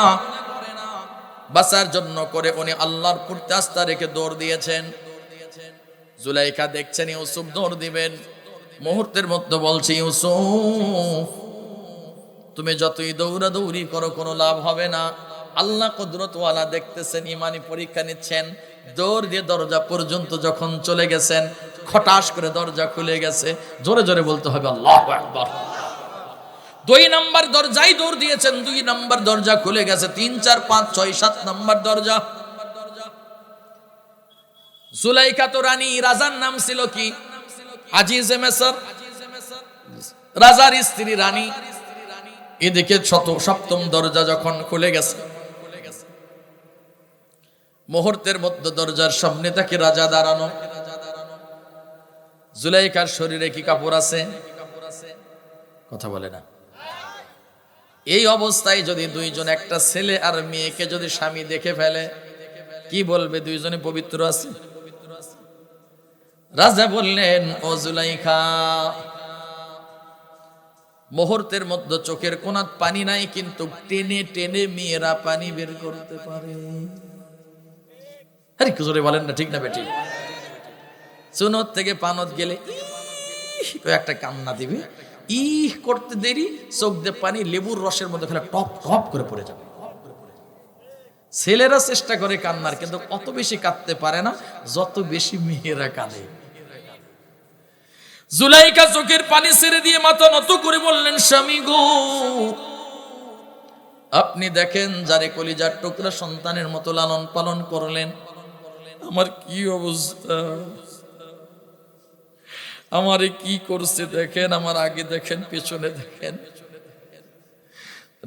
বাঁচার জন্য করে উনি আল্লাহর প্রতি আস্থা রেখে দৌড় দিয়েছেন। জুলাইখা দেখছেন ইউসুফ দৌড় দিবেন, মুহূর্তের মধ্যে বলছে, ইউসুফ তুমি যতই দৌড়াদৌড়ি করো কোনো লাভ হবে না। আল্লাহ কুদরতওয়ালা দেখতেছেন, ইমানি পরীক্ষা নিচ্ছেন। দৌড় দিয়ে দরজা পর্যন্ত যখন চলে গেছেন, খটাস করে দরজা খুলে গেছে। জোরে জোরে বলতে হবে আল্লাহু আকবার। 2 নাম্বার দরজায় দৌড় দিয়েছেন, 2 নাম্বার দরজা খুলে গেছে। 3, 4, 5, 6, 7 নাম্বার দরজা। জুলাইখা তো রানী, রাজার নাম ছিল কি? আজিজে মিসর, রাজার স্ত্রী রানী। এদিকে 7ম দরজা যখন খুলে গেছে, মুহূর্তের মধ্যে দরজার সামনে তাকে রাজা দাঁড়ানো। জুলাইখার শরীরে কি কাপড় আছে? কথা বলে না। এই অবস্থায় যদি 2 জন, একটা ছেলে আর মেয়েকে যদি স্বামী দেখে ফেলে, কি বলবে? 2 জনই পবিত্র আছে। রাজা বললেন, ও জুলাইখা, মুহূর্তের মধ্যে চোখের কোণাত পানি নাই, কিন্তু টেনে টেনে মেয়েরা পানি বের করতে পারে। আরে কি জোরে বলেন না, ঠিক না বেটি? চুনত থেকে পানত গেলে একটা কান্না দিবে, করতে দেরি, চোখ দিয়ে পানি লেবুর রসের মধ্যে ফেলে টপ টপ করে পড়ে যাবে। ছেলেরা চেষ্টা করে কান্নার, কিন্তু অত বেশি কাঁদতে পারে না যত বেশি মেয়েরা কাঁদে। জুলাইখা চোখের পানি ছেড়ে দিয়ে মাথা নত করে বললেন, স্বামী গো, আপনি দেখেন যারে কলিজার টুকরা সন্তানের মতো লালন পালন করলেন, আমার কি অবস্থা, আমারে কি করছে দেখেন, আমার আগে দেখেন, পেছনে দেখেন।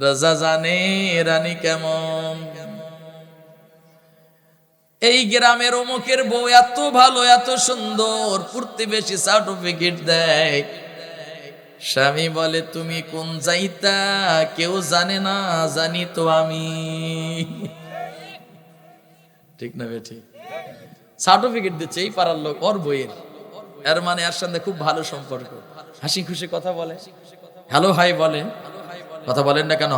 রাজা জানে রানী কেমন। এই গ্রামের অমুকের বউ এত ভালো, এত সুন্দর, প্রতিবেশী সার্টিফিকেট দেয়। স্বামী বলে, তুমি কোন যাইতা কেউ জানে না, জানি তো আমি। ঠিক না বেঠি? সার্টিফিকেট দিচ্ছে এই পাড়ার লোক, ওর বইয়ের। এর মানে এর সঙ্গে খুব ভালো সম্পর্ক, হাসি খুশি কথা বলে, হ্যালো হাই বলে। কথা বলেন না কেন?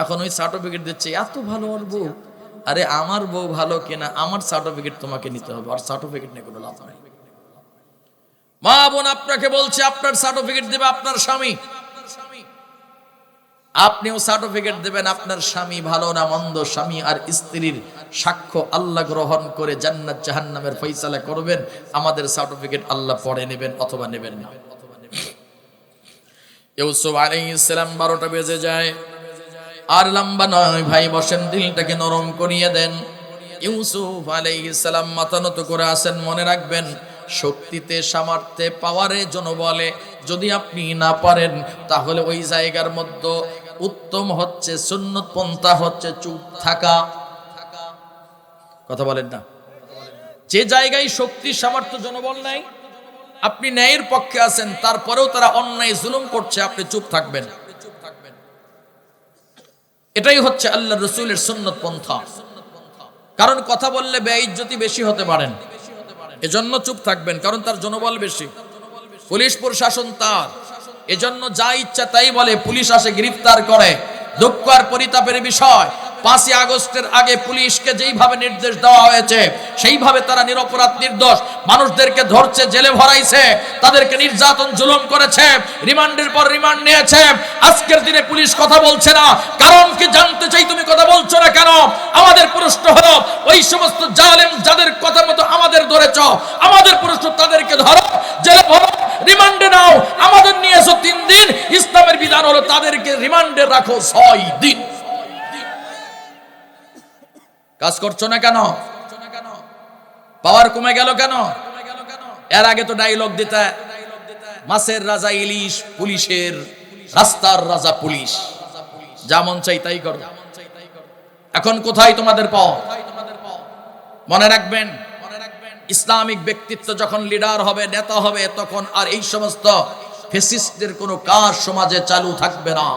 এখন ওই সার্টিফিকেট দিচ্ছে, এত ভালো ওর বউ। আরে আমার বউ ভালো কিনা, আমার সার্টিফিকেট তোমাকে নিতে হবে, আর সার্টিফিকেট নিয়ে কোনো লাভ নাই। মা বোন আপনাকে বলছে, আপনার সার্টিফিকেট দেবে আপনার স্বামী, আপনিও সার্টিফিকেট দেবেন আপনার স্বামী ভালো না মন্দ। স্বামী আর স্ত্রীর সাক্ষ্য আল্লাহ গ্রহণ করে জান্নাত জাহান্নামের ফয়সালা করবেন। আমাদের সার্টিফিকেট আল্লাহ পড়ে নেবেন অথবা নেবেন না। ইউসুফ আলাইহিস সালাম 12টা বেজে যায়, আর লম্বা নয় ভাই, বসেন, দিলটাকে নরম করিয়ে দেন। ইউসুফ আলাইহিস সালাম মাথা নত করে আসেন। মনে রাখবেন, শক্তিতে, সামর্থ্যে, পাওয়ারে জনবলে যদি আপনি না পারেন, তাহলে ওই জায়গার মধ্যে উত্তম হচ্ছে, সুন্নত পন্থা হচ্ছে চুপ থাকা। কথা বলেন না? যে জায়গায় শক্তি, সামর্থ্য, জনবল নাই, আপনি ন্যায়ের পক্ষে আছেন, তারপরেও তারা অন্যায় জুলুম করছে, আপনি চুপ থাকবেন। এটাই হচ্ছে আল্লাহ রসুলের সুন্নত পন্থা। কারণ কথা বললে বেইজ্জতি বেশি হতে পারেন, এজন্য চুপ থাকবেন, কারণ তার জনবল বেশি, পুলিশ প্রশাসন তার, এজন্য যা ইচ্ছা তাই বলে, পুলিশ আসে গ্রেফতার করে। দুঃখ আর পরিতাপের বিষয়, 5ই আগস্টের আগে পুলিশকে যেইভাবে নির্দেশ দেওয়া হয়েছে, সেইভাবে তারা নিরপরাধ নির্দোষ মানুষদেরকে ধরছে, জেলে ভরাইছে, তাদেরকে নির্যাতন জুলুম করেছে, রিমান্ডের পর রিমান্ড নিয়েছে। আজকের দিনে পুলিশ কথা বলছে না, কারণ কি জানতে চাই, তুমি কথা বলছো না কেন? আমাদের প্রশ্ন হলো, ওই সমস্ত জালেম যাদের কথা মতো আমাদের ধরেছ, আমাদের প্রশ্ন, তাদেরকে ধরো, জেলে ভরো, রিমান্ডে নাও। আমাদের নিয়েছো 3 দিন, ইসলামের বিধান হলো তাদেরকে রিমান্ডে রাখো 6 দিন। কাজ করছো না কেন? পাওয়ার কমে গেল কেন? এর আগে তো ডায়লগ দিতে, মাছের রাজা ইলিশ, পুলিশের রাস্তার রাজা পুলিশ, যা মন চাই তাই করো। এখন কোথায় তোমাদের পাও? মনে রাখবেন, ইসলামিক ব্যক্তিত্ব যখন লিডার হবে, নেতা হবে, তখন আর এই সমস্ত ফ্যাসিস্টদের কোনো কাজ সমাজে চালু থাকবে না।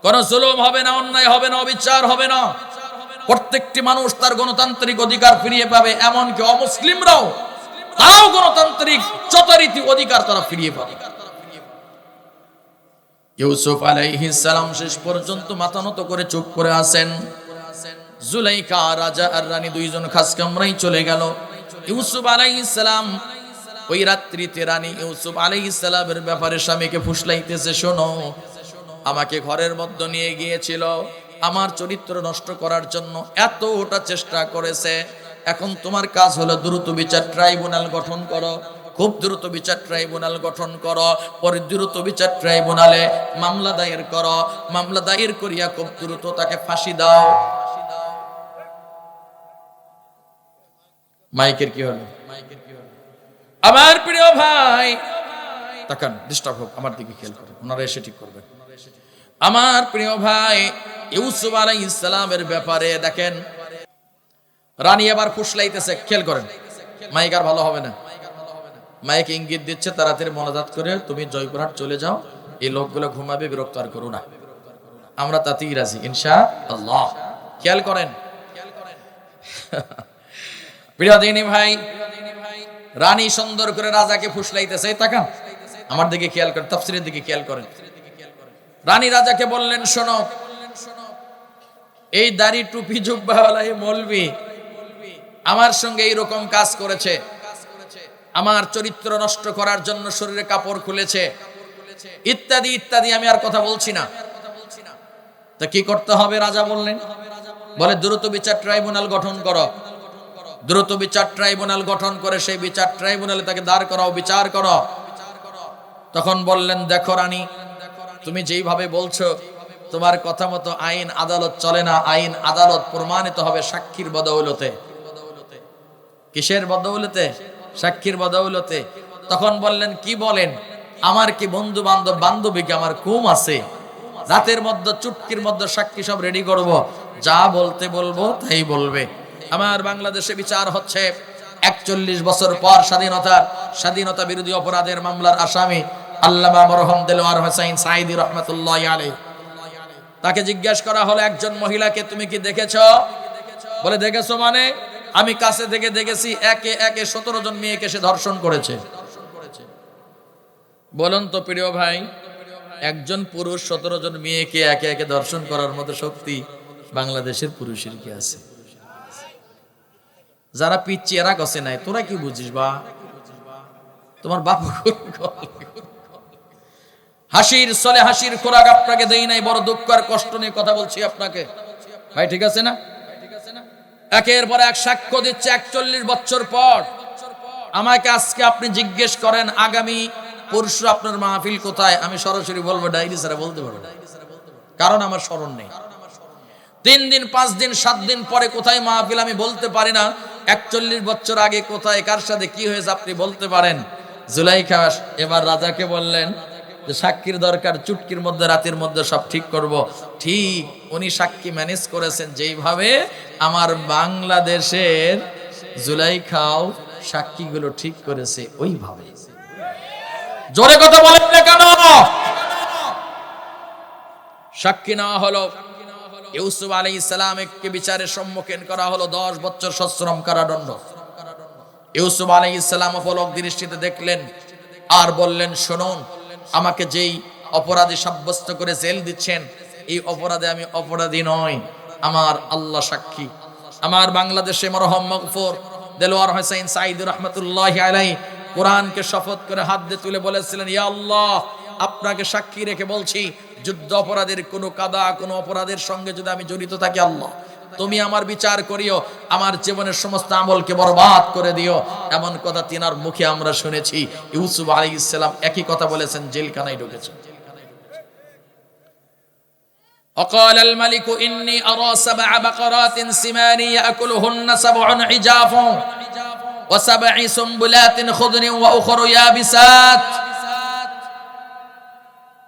কোনো জুলুম হবে না, অন্যায় হবে না, অবিচার হবে না। প্রত্যেকটি মানুষ তার গণতান্ত্রিক অধিকার ফিরিয়ে পাবে, এমনকি অমুসলিমরাও তাও গণতান্ত্রিক যথারীতি অধিকার তারা ফিরিয়ে পাবে। ইউসুফ আলাইহিস সালাম শেষ পর্যন্ত মাথা নত করে চুপ করে আছেন। জুলাইখা, রাজা আর রানী 2 জন খাস কামরায় চলে গেল। ইউসুফ আলাইহিস সালাম ওই রাত্রিতে রানী ইউসুফ আলাইহিস সালামের ব্যাপারে স্বামীকে ফুসলাইতেছে, শোনো, আমাকে ঘরের মধ্যে নিয়ে গিয়েছিল, আমার চরিত্র নষ্ট করার জন্য এতটা চেষ্টা করেছে, এখন তোমার কাজ হলো দ্রুত বিচার ট্রাইব্যুনাল গঠন করো, খুব দ্রুত বিচার ট্রাইব্যুনাল গঠন করো, পরে দ্রুত বিচার ট্রাইব্যুনালে মামলা দায়ের করো, মামলা দায়ের করিয়া খুব দ্রুত তাকে ফাঁসি দাও। মাইকের কি হলো? আমার প্রিয় ভাই তাকান, ডিস্টার্ব হোক আমার দিকে খেয়াল করেন, ওনারা এসে ঠিক করবেন। আমার প্রিয় ভাই, ইউসুফ আলাইহিস সালামের ব্যাপারে দেখেন, রানী এবার ফুসলাইতেছে, খেয়াল করেন। মাইক আর ভালো হবে না, মাইক ইঙ্গিত দিচ্ছে তাড়াতাড়ি মোনাজাত করে তুমি জয়পুরহাট চলে যাও, এই লোকগুলো ঘুমাবে, বিরক্ত আর করো না, আমরা তাতেই রাজি ইনশাআল্লাহ। খেয়াল করেন প্রিয় দিনী ভাই, রানী সুন্দর করে রাজাকে ফুসলাইতেছে, তাকান আমার দিকে খেয়াল করেন, তাফসীরের দিকে খেয়াল করেন। রানী রাজাকে বললেন, শোনো, এই দাড়ি টুপি জুব্বাওয়ালা এই মৌলবি আমার সঙ্গে এইরকম কাজ করেছে, আমার চরিত্র নষ্ট করার জন্য শরীরে কাপড় খুলেছে, ইত্যাদি ইত্যাদি, আমি আর কথা বলছি না। তা কি করতে হবে? রাজা বললেন, বলে দ্রুত বিচার ট্রাইব্যুনাল গঠন করো, দ্রুত বিচার ট্রাইব্যুনাল গঠন করে সেই বিচার ট্রাইব্যুনালে তাকে দাঁড় করাও, বিচার করো। তখন বললেন, দেখো রানী, তুমি যেইভাবে বলছো তোমার কথা মতো আইন আদালত চলে না, আইন আদালত প্রমাণিত হবে সাক্ষীর বদৌলতে। কিসের বদৌলতে? সাক্ষীর বদৌলতে। তখন বললেন, কি বলেন? আমার কি বন্ধু বান্ধব বান্ধবীকে আমার কুম আছে, রাতের মধ্যে চুটকির মধ্যে সাক্ষী সব রেডি করব, যা বলতে বলবো তাই বলবে। আমার বাংলাদেশে বিচার হচ্ছে 41 বছর পর স্বাধীনতা বিরোধী অপরাধের মামলার আসামি আল্লামা মরহুম দেলোয়ার হোসেন সাঈদী রাহমাতুল্লাহি আলাইহি, তাকে জিজ্ঞাসা করা হলো, একজন মহিলাকে তুমি কি দেখেছো? বলে, দেখেছো মানে? আমি কাছে থেকে দেখেছি, একে একে 17 জন মেয়েকে সে ধর্ষণ করেছে। বলুন তো প্রিয় ভাই, একজন পুরুষ 17 জন মেয়েকে একে একে ধর্ষণ করার মতো শক্তি বাংলাদেশের পুরুষের কি আছে? যারা পিচ্ছি এরা গছে নাই, তোরা কি বুঝিস? বা তোমার বাপ হাসির চলে, হাসির খোরাক আপনাকে দেই নাই, বড় দুঃখ আর কষ্ট নিয়ে কথা বলছি আপনাকে ভাই, ঠিক আছে না? একের পর এক সাক্ষ্য দিচ্ছে 41 বছর পর। আমাকে আজকে আপনি জিজ্ঞেস করেন আগামী পরশু আপনার মাহফিল কোথায়, আমি সরাসরি বলবো ডায়েরি ছাড়া বলতে পারবো না, কারণ আমার স্মরণ নেই। 3 দিন 5 দিন 7 দিন পরে কোথায় মাহফিল আমি বলতে পারি না। 41 বছর আগে কোথায় কার সাথে কি হয়েছে আপনি বলতে পারেন। জুলাইখা এবার রাজাকে বললেন যে সাক্ষীর দরকার, চুটকির মধ্যে রাতের মধ্যে সব ঠিক করব। ঠিক উনি সাক্ষী ম্যানেজ করেছেন যেইভাবে, আমার বাংলাদেশের জুলাইখাও সাক্ষীগুলো ঠিক করেছে ওইভাবে। জোরে কথা বলেন না কেন? সাক্ষী নেওয়া হলো, ইউসুফ আলাইহিস সালামকে বিচারের সম্মুখীন করা হলো, 10 বছর সশ্রম কারাদণ্ড। ইউসুফ আলাইহিস সালাম অপলক দৃষ্টিতে দেখলেন আর বললেন, শুনুন, আমাকে যেই অপরাধী সাব্যস্ত করে জেল দিচ্ছেন, এই অপরাধে আমি অপরাধী নই, আমার আল্লাহ সাক্ষী। আমার বাংলাদেশে মরহুম মাগফুর দেলোয়ার হোসেন সাঈদী রাহমাতুল্লাহি আলাইহি কোরআনকে শপথ করে হাত দিয়ে তুলে বলেছিলেন, ইয়া আল্লাহ, আপনাকে সাক্ষী রেখে বলছি, যুদ্ধ অপরাধের কোনো কাদা, কোনো অপরাধের সঙ্গে যদি আমি জড়িত থাকি, আল্লাহ তুমি আমার বিচার করিও, আমার জীবনের সমস্ত আমলকে বরবাদ করে দিও। এমন কথা তিনার মুখে আমরা শুনেছি। ইউসুফ আলাইহিস সালাম একই কথা বলেছেন, জেলখানায় ঢুকেছেন। وقال الملك إني أرى 7 بقرات سمان يأكلهن 7 عجاف و7 سنبلات خضر وأخر يابسات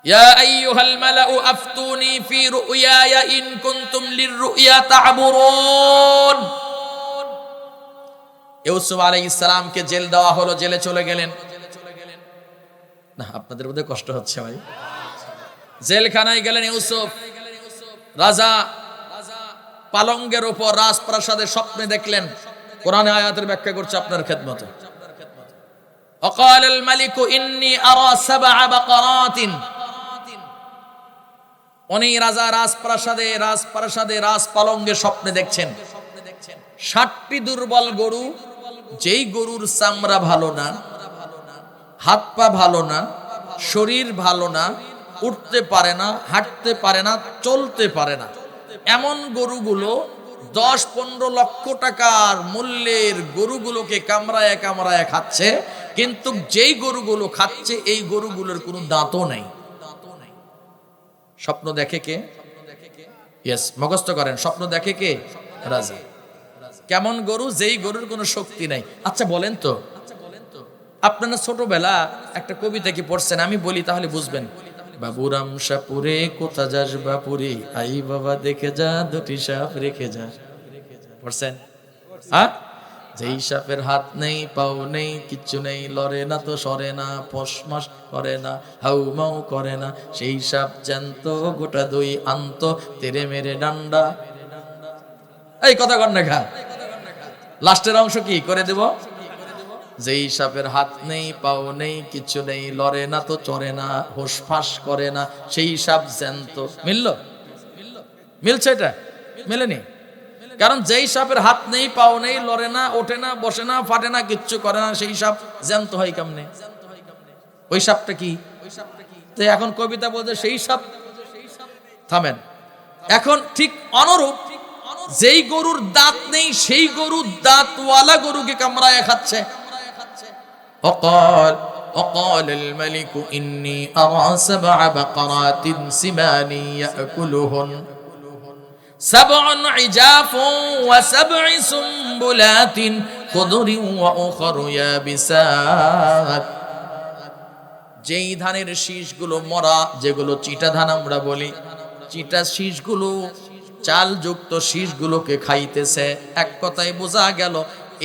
يا أيها الملأ أفتوني في رؤياي إن كنتم للرؤيا تعبرون। ইউসুফ আলাইহিস সালামকে জেল দেওয়া হলো, জেলে চলে গেলেন। না, আপনাদের বোধহয় কষ্ট হচ্ছে ভাই। জেলখানায় গেলেন ইউসুফ। রাজা পালঙ্গের উপর রাজপ্রাসাদে স্বপ্নে দেখলেন। কোরআনে আয়াতের ব্যাখ্যা করছে আপনার খেদমতে। وقال الملك إني أرى 7 بقرات। উনি রাজা রাজপ্রাসাদে রাজ পালঙ্গে স্বপ্নে দেখছেন 60টি দুর্বল গরু, যেই গরুর চামড়া ভালো না, হাত পা ভালো না, শরীর ভালো না, উঠতে পারে না, হাঁটতে পারে না, চলতে পারে না, এমন গরুগুলো 10-15 লক্ষ টাকার মূল্যের গরুগুলোকে কামড়ায় কামড়ায় খাচ্ছে, কিন্তু যেই গরুগুলো খাচ্ছে এই গরুগুলোর কোনো দাঁতও নাই। স্বপ্ন দেখে কে? ইয়েস, মুখস্থ করেন, স্বপ্ন দেখে কে? রাজা। কেমন গরু? যেই গরুর কোনো শক্তি নাই। আচ্ছা বলেন তো, আপনারা ছোটবেলা একটা কবিতা কি পড়ছেন? আমি বলি তাহলে বুঝবেন। বাবুরাম সাপুরে কোথা যাস বাপুরে, আই বাবা দেখে যা দুটি সাপ রেখে যা। পড়ছেন? হ্যাঁ? যেই সাপের হাত নেই পাও নেই কিচ্ছু নেই, লড়ে না তো সরে না, ফসমাস করে না, হাউ মাউ করে না, সেই সাপ জ্যান্ত গোটা দই আন্ত তেরে মেরে ডান্ডা। এই কথা কর না খা, লাস্টের অংশ কি করে দেব? যেই সাপের হাত নেই পাও নেই কিচ্ছু নেই, লড়ে না তো চড়ে না, হোসফাস করে না, সেই সাপ জ্যান্ত। মিলল? মিলছে? এটা মেলেনি। কারণ যেই সাপের হাত নেই পাও নেই, লড়ে না, ওঠে না, বসে না, ফাটে না, কিচ্ছু করে না, সেই সাপ জ্যান্ত হয় কেমনে? ওই সাপটা কি? তো এখন কবিতা বলছে সেই সাপ। থামেন। এখন ঠিক অনুরূপ, যেই গরুর দাঁত নেই সেই গরুর দাঁতওয়ালা গরুকে কামড়ায় খাচ্ছে। وقال الملك إني أرى 7 بقرات سمان يأكلهن 7 عجاف و7 سنبلات خضر وأخر يابسات। যেই ধানের শীষগুলো মরা, যেগুলো চিটা ধান আমরা বলি, চিটা শীষগুলো, চালযুক্ত শীষগুলোকে খাইতেছে। এক কথায় বোঝা গেল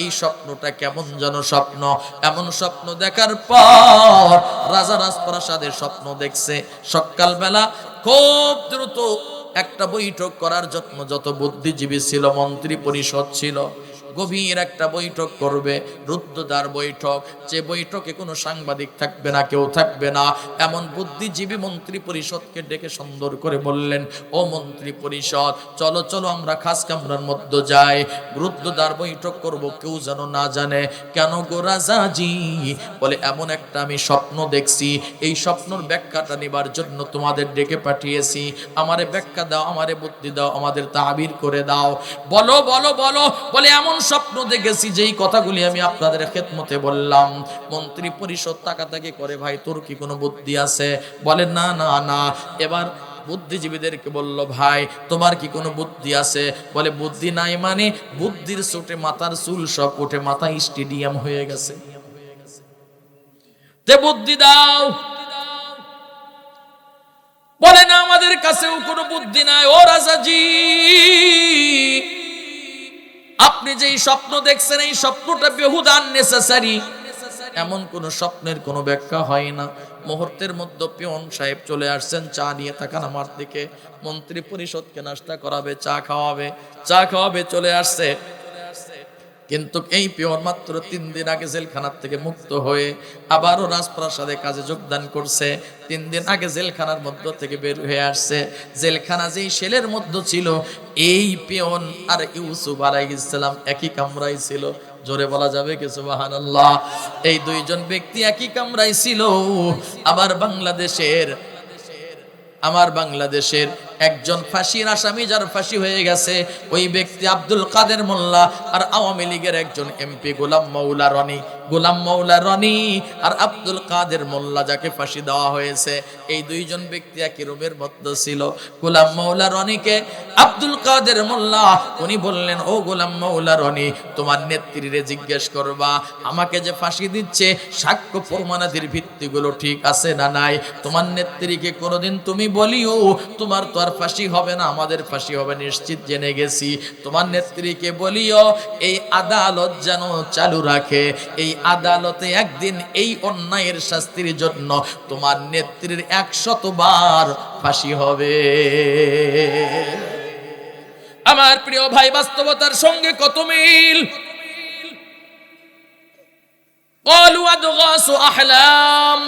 এই স্বপ্নটা কেমন যেন স্বপ্ন। এমন স্বপ্ন দেখার পর রাজা রাজপ্রাসাদের স্বপ্ন দেখছে। সকালবেলা খুব দ্রুত একটা বৈঠক করার জন্য যত বুদ্ধিজীবী ছিল, মন্ত্রী পরিষদ ছিল, গভীর একটা বৈঠক করবে, রুদ্ধদ্বার বৈঠক। যে বৈঠকে কোনো সাংবাদিক থাকবে না, কেউ থাকবে না। এমন বুদ্ধিজীবী মন্ত্রী পরিষদকে ডেকে সুন্দর করে বললেন, ও মন্ত্রী পরিষদ, চলো চলো আমরা খাস কামরার মধ্যে যাই, রুদ্ধদ্বার বৈঠক করব, কেউ যেন না জানে। কেন গো রাজাজি? বলে এমন একটা আমি স্বপ্ন দেখছি, এই স্বপ্নর ব্যাখ্যাটা নেবার জন্য তোমাদের ডেকে পাঠিয়েছি। আমারে ব্যাখ্যা দাও, আমারে বুদ্ধি দাও, আমাদের তাবির করে দাও। বলো বলো বলো। বলে এমন স্বপ্ন দেখেছি যেই কথাগুলি আমি আপনাদের খেদমতে বললাম। মন্ত্রী পরিষদ তাকাতাকি করে, ভাই তোর কি কোনো বুদ্ধি আছে? বলে না না না। এবার বুদ্ধিজীবীদেরকে বলল, ভাই তোমার কি কোনো বুদ্ধি আছে? বলে বুদ্ধি নাই মানে? বুদ্ধির চোটে মাথার চুল সব উঠে মাথা স্টেডিয়াম হয়ে গেছে। তে বুদ্ধি দাও। বলে না, আমাদের কাছেও কোনো বুদ্ধি নাই। ও রাজাজি, আপনি যেই স্বপ্ন দেখছেন এই স্বপ্নটা বেহুদা আননেসেসারি। এমন কোন স্বপ্নের কোনো ব্যাখ্যা হয় না। মুহূর্তের মধ্যে পিয়ন সাহেব চলে আসছেন, চা নিয়ে। তাকান আমার দিকে। মন্ত্রী পরিষদকে নাস্তা করাবে, চা খাওয়াবে, চলে আসছে। কিন্তু এই পিয়ন মাত্র 3 দিন আগে জেলখানার থেকে মুক্ত হয়ে আবারও রাজপ্রাসাদে কাজে যোগদান করছে। 3 দিন আগে জেলখানার মধ্য থেকে বের হয়ে আসছে। জেলখানা যেই সেলের মধ্যে ছিল, এই পিয়ন আর ইউসুফ আলাইহিস সালাম একই কামরায় ছিল। জোরে বলা যাবে কি সুবহানাল্লাহ? এই দুইজন ব্যক্তি একই কামরায় ছিল। আমার বাংলাদেশের একজন ফাঁসির আসামি, যার ফাঁসি হয়ে গেছে, ওই ব্যক্তি আব্দুল কাদের মোল্লা, আর আওয়ামী লীগের একজন এমপি গোলাম মৌলা রনি আর আব্দুল কাদের মোল্লা, যাকে ফাঁসি দেওয়া হয়েছে। এই দুইজন ব্যক্তি একই রুমের মধ্যে ছিল। গোলাম মৌলা রনিকে আব্দুল কাদের মোল্লা উনি বললেন, ও গোলাম মৌলা রনি, তোমার নেত্রীরে জিজ্ঞেস করবা আমাকে যে ফাঁসি দিচ্ছে সাক্ষ্য প্রমাণাদির ভিত্তিগুলো ঠিক আছে না নাই। তোমার নেত্রীকে কোনোদিন তুমি বলিও তোমার তো আর ফাঁসি হবে না, আমাদের ফাঁসি হবে নিশ্চিত জেনে গেছি। তোমার নেত্রীকে বলিও এই আদালত যেন চালু রাখে। এই আদালতে একদিন এই অন্যায়ের শাস্তির জন্য তোমার নেত্রীর 100 বার ফাঁসি হবে। আমার প্রিয় ভাই, বাস্তবতার সঙ্গে কত মিল। قالوا أضغاث أحلام।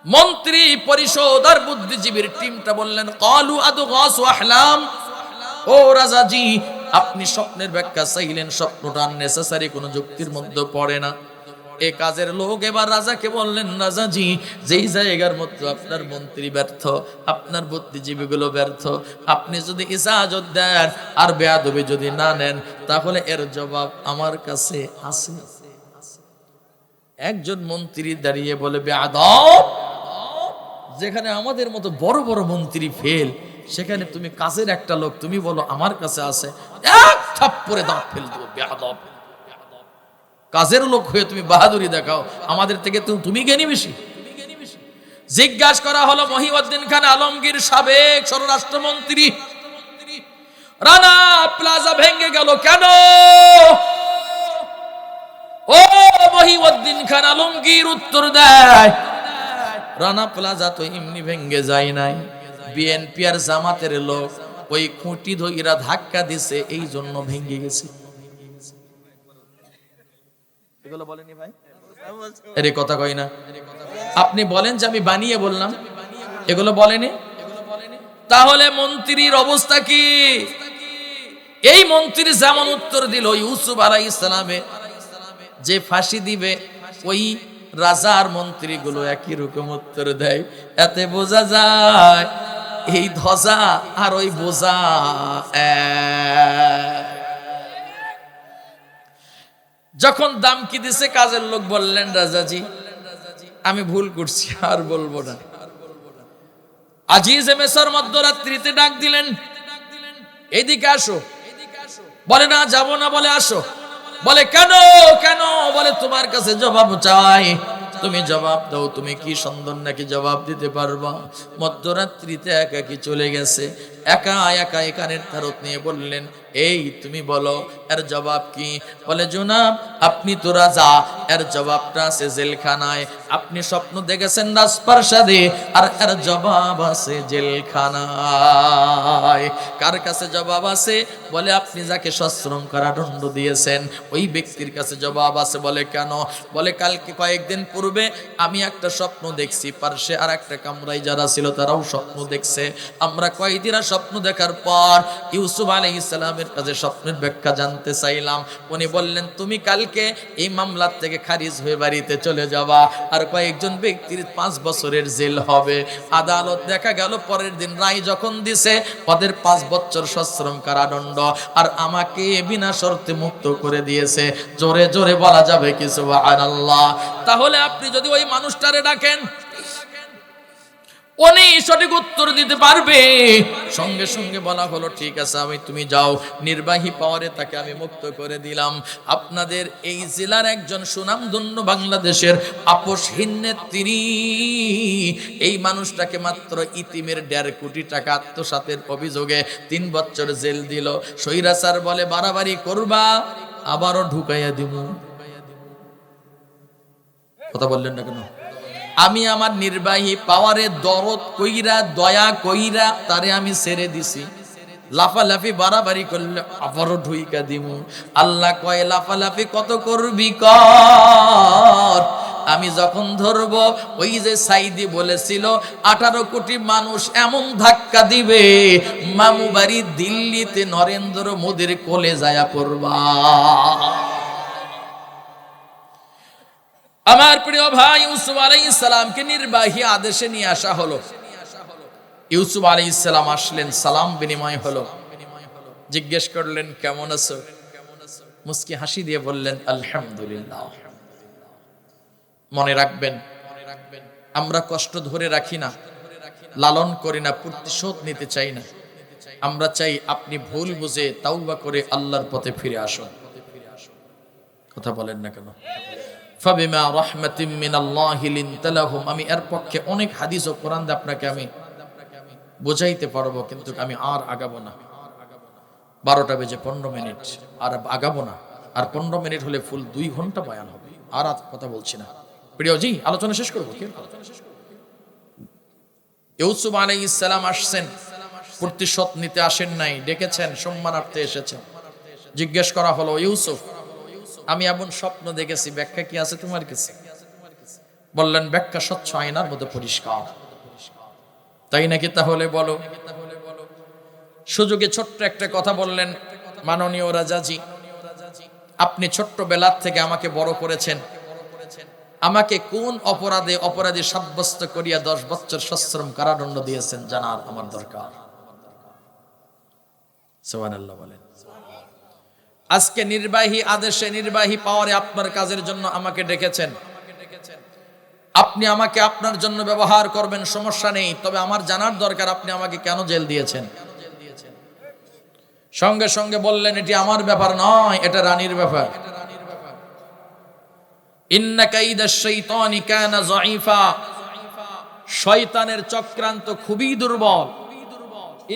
মন্ত্রী পরিষদ আর বুদ্ধিজীবীর টিমটা বললেন, قالوا أضغاث أحلام। ও রাজাজি, আপনি স্বপ্নের ব্যাখ্যা চাইলেন, স্বপ্নটা আননেসেসারি, কোনো যুক্তির মধ্যে পড়ে না। এই কাজের লোক এবার রাজাকে বললেন, রাজাজি, যেই জায়গার মধ্যে আপনার মন্ত্রী ব্যর্থ, আপনার বুদ্ধিজীবীগুলো ব্যর্থ, আপনি যদি ইজাজত দেন আর বেয়াদবি যদি না নেন, তাহলে এর জবাব আমার কাছে আছে। একজন মন্ত্রী দাঁড়িয়ে বলে, বেয়াদব, যেখানে আমাদের মতো বড় বড় মন্ত্রী ফেল, সেখানে তুমি কাজের একটা লোক তুমি বলো আমার কাছে আছে, এক থাপ্পড়ে দাঁত ফেল দেবো। বেয়াদব, কাজের লোক হয়ে তুমি বাহাদুরি দেখাও, আমাদের থেকে তুমি জ্ঞানী বেশি। জিজ্ঞাসা করা হলো মহিউদ্দিন খান আলমগীর, সাবেক স্বরাষ্ট্রমন্ত্রী, রানা প্লাজা ভেঙে গেল কেন? ও মহিউদ্দিন খান আলমগীর উত্তর দেয়, রানা প্লাজা তো এমনি ভেঙে যায় নাই, বিএনপি আর জামাতের লোক ওই খুঁটি ধইরা ধাক্কা দিছে, এই জন্য ভেঙে গেছে। এগুলো বলেনি ভাই? এর কথা কই না? আপনি বলেন যে আমি বানিয়ে বললাম, এগুলো বলেনি? তাহলে মন্ত্রীর অবস্থা কি? এই মন্ত্রী যেমন উত্তর দিল, ইউসুফ আলাইহিস সালামে যে ফাঁসি দিবে, ওই রাজার মন্ত্রীগুলো একই রকম উত্তর দেয়। এতে বোঝা যায় এই ধ্বজা আর ওই বোঝা যখন দাম কি দিছে, কাজের লোক বললেন, রাজাজি আমি ভুল করছি, আর বলবো না। আজিজ মেসর মধ্যরাত্রিতে ডাক দিলেন, এইদিকে আসো। বলে না যাব না, বলে আসো। বলে কেন কেন? বলে তোমার কাছে জবাব চাই, তুমি জবাব দাও, তুমি কি সুন্দর নাকি জবাব দিতে পারবা? মধ্যরাত্রিতে একাকি চলে গেছে, একা একা কানের তারত নিয়ে বললেন, এই তুমি বলো এর জবাব কি? বলে জনাব আপনি তো রাজা, এর জবাবটা আছে জেলখানায়। আপনি স্বপ্ন দেখেছেন রাজপ্রাসাদে, আর এর জবাব আছে জেলখানায়। কার কাছে জবাব আছে? বলে আপনি যাকে সশ্রম কারাদণ্ড দিয়েছেন ওই ব্যক্তির কাছে জবাব আছে। বলে কেন? বলে কালকে কয়েকদিন পূর্বে আমি একটা স্বপ্ন দেখছি, পার্শ্বে আর একটা কামরায় যারা ছিল তারাও স্বপ্ন দেখছে। আমরা কয়েদিরা স্বপ্ন দেখার পর ইউসুফ আলাইহিস সালামের কাছে স্বপ্নের ব্যাখ্যা জানতে চাইলাম। উনি বললেন তুমি কালকে এই মামলার থেকে খারিজ হয়ে বাড়িতে চলে যাবা, আর কয়েকজন ব্যক্তির 5 বছরের জেল হবে। আদালত দেখা গেল পরের দিন রায় যখন দিছে, ওদের 5 বছর সশ্রম কারাদণ্ড, আর আমাকে বিনা শর্তে মুক্ত করে দিয়েছে। জোরে জোরে বলা যাবে কি সুবহানাল্লাহ? তাহলে আপনি যদি ওই মানুষটারে ডাকেন, উনি সঠিক উত্তর দিতে পারবে। সঙ্গে সঙ্গে বলা হলো ঠিক আছে, তুমি যাও, নির্বাহী পাওয়ারে তাকে আমি মুক্ত করে দিলাম। আপনাদের এই জেলার একজন সুনামধন্য বাংলাদেশের আপসহীন নেত্রী এই মানুষটাকে মাত্র ইতিমের 1.5 কোটি টাকা আত্মসাতের অভিযোগে 3 বছর জেল দিল। স্বৈরাচার বলে বাড়াবাড়ি করবা, আবারও ঢুকাইয়া দিব। কথা বললেন না কেন? আমি আমার নির্বাহী পাওয়ারে দরদ কইরা দয়া কইরা তারে আমি ছেড়ে দিছি, লাফালাফি বাড়াবাড়ি করলে আবারও ঢুইকা দিমু। আল্লাহ কয় লাফালাফি কত করবি কর, আমি যখন ধরবো ওই যে সাইদি বলেছিল 18 কোটি মানুষ এমন ধাক্কা দিবে, মামু বাড়ি দিল্লিতে নরেন্দ্র মোদীর কোলে যায়া পড়বা। আমার প্রিয় ভাই, ইউসুফ আলাইহিস সালামকে নির্বাহী আদেশে নিয়ে আসা হলো। ইউসুফ আলাইহিস সালাম আসলেন, সালাম বিনিময় হলো। জিজ্ঞেস করলেন কেমন আছো? মুস্কি হাসি দিয়ে বললেন আলহামদুলিল্লাহ। মনে রাখবেন, আমরা কষ্ট ধরে রাখি না, লালন করি না, প্রতিশোধ নিতে চাই না। আমরা চাই আপনি ভুল বুঝে তাওবা করে আল্লাহর পথে ফিরে আসুন। কথা বলেন না কেন? ফাবিমা রাহমাতিম মিনাল্লাহি লিনতা লাহুম। আমি এর পক্ষে অনেক হাদিস ও কোরআন দিয়ে আপনাকে আমি বোঝাইতে পারবো, কিন্তু আমি আর আগাবো না। 12টা বেজে 15 মিনিট, আর আগাবো না। আর 15 মিনিট হলে ফুল 2 ঘন্টা বয়ান হবে। আর কথা বলছি না। প্রিয় জি, আলোচনা শেষ করবো। ইউসুফ আলাইহিস সালাম আসছেন, প্রতিশোধ নিতে আসেন নাই, ডেকেছেন, সম্মানার্থে এসেছেন। জিজ্ঞেস করা হলো ইউসুফ, আমি এমন স্বপ্ন দেখেছি, ব্যাখ্যা কি আছে তোমার কাছে? বললেন ব্যাখ্যা স্বচ্ছ আয়নার মতো পরিষ্কার। তাই নাকি? তাহলে বলো। সুযোগে ছোট্ট একটা কথা বললেন, মাননীয় রাজাজি, আপনি ছোট্ট বেলার থেকে আমাকে বড় করেছেন, আমাকে কোন অপরাধে অপরাধী সাব্যস্ত করিয়া 10 বছর সশ্রম কারাদণ্ড দিয়েছেন জানার আমার দরকার। সুবহানাল্লাহ বলেন। আজকে নির্বাহী আদেশে নির্বাহী পাওয়ারে আপনার কাজের জন্য আমাকে ডেকেছেন, আপনি আমাকে আপনার জন্য ব্যবহার করবেন, সমস্যা নেই, তবে আমার জানার দরকার আপনি আমাকে কেন জেল দিয়েছেন। সঙ্গে সঙ্গে বললেন এটি আমার ব্যাপার নয়, এটা রানীর ব্যাপার। ইন্না কাইদাশ শাইতানি কানা যায়ীফা, শয়তানের চক্রান্ত খুবই দুর্বল।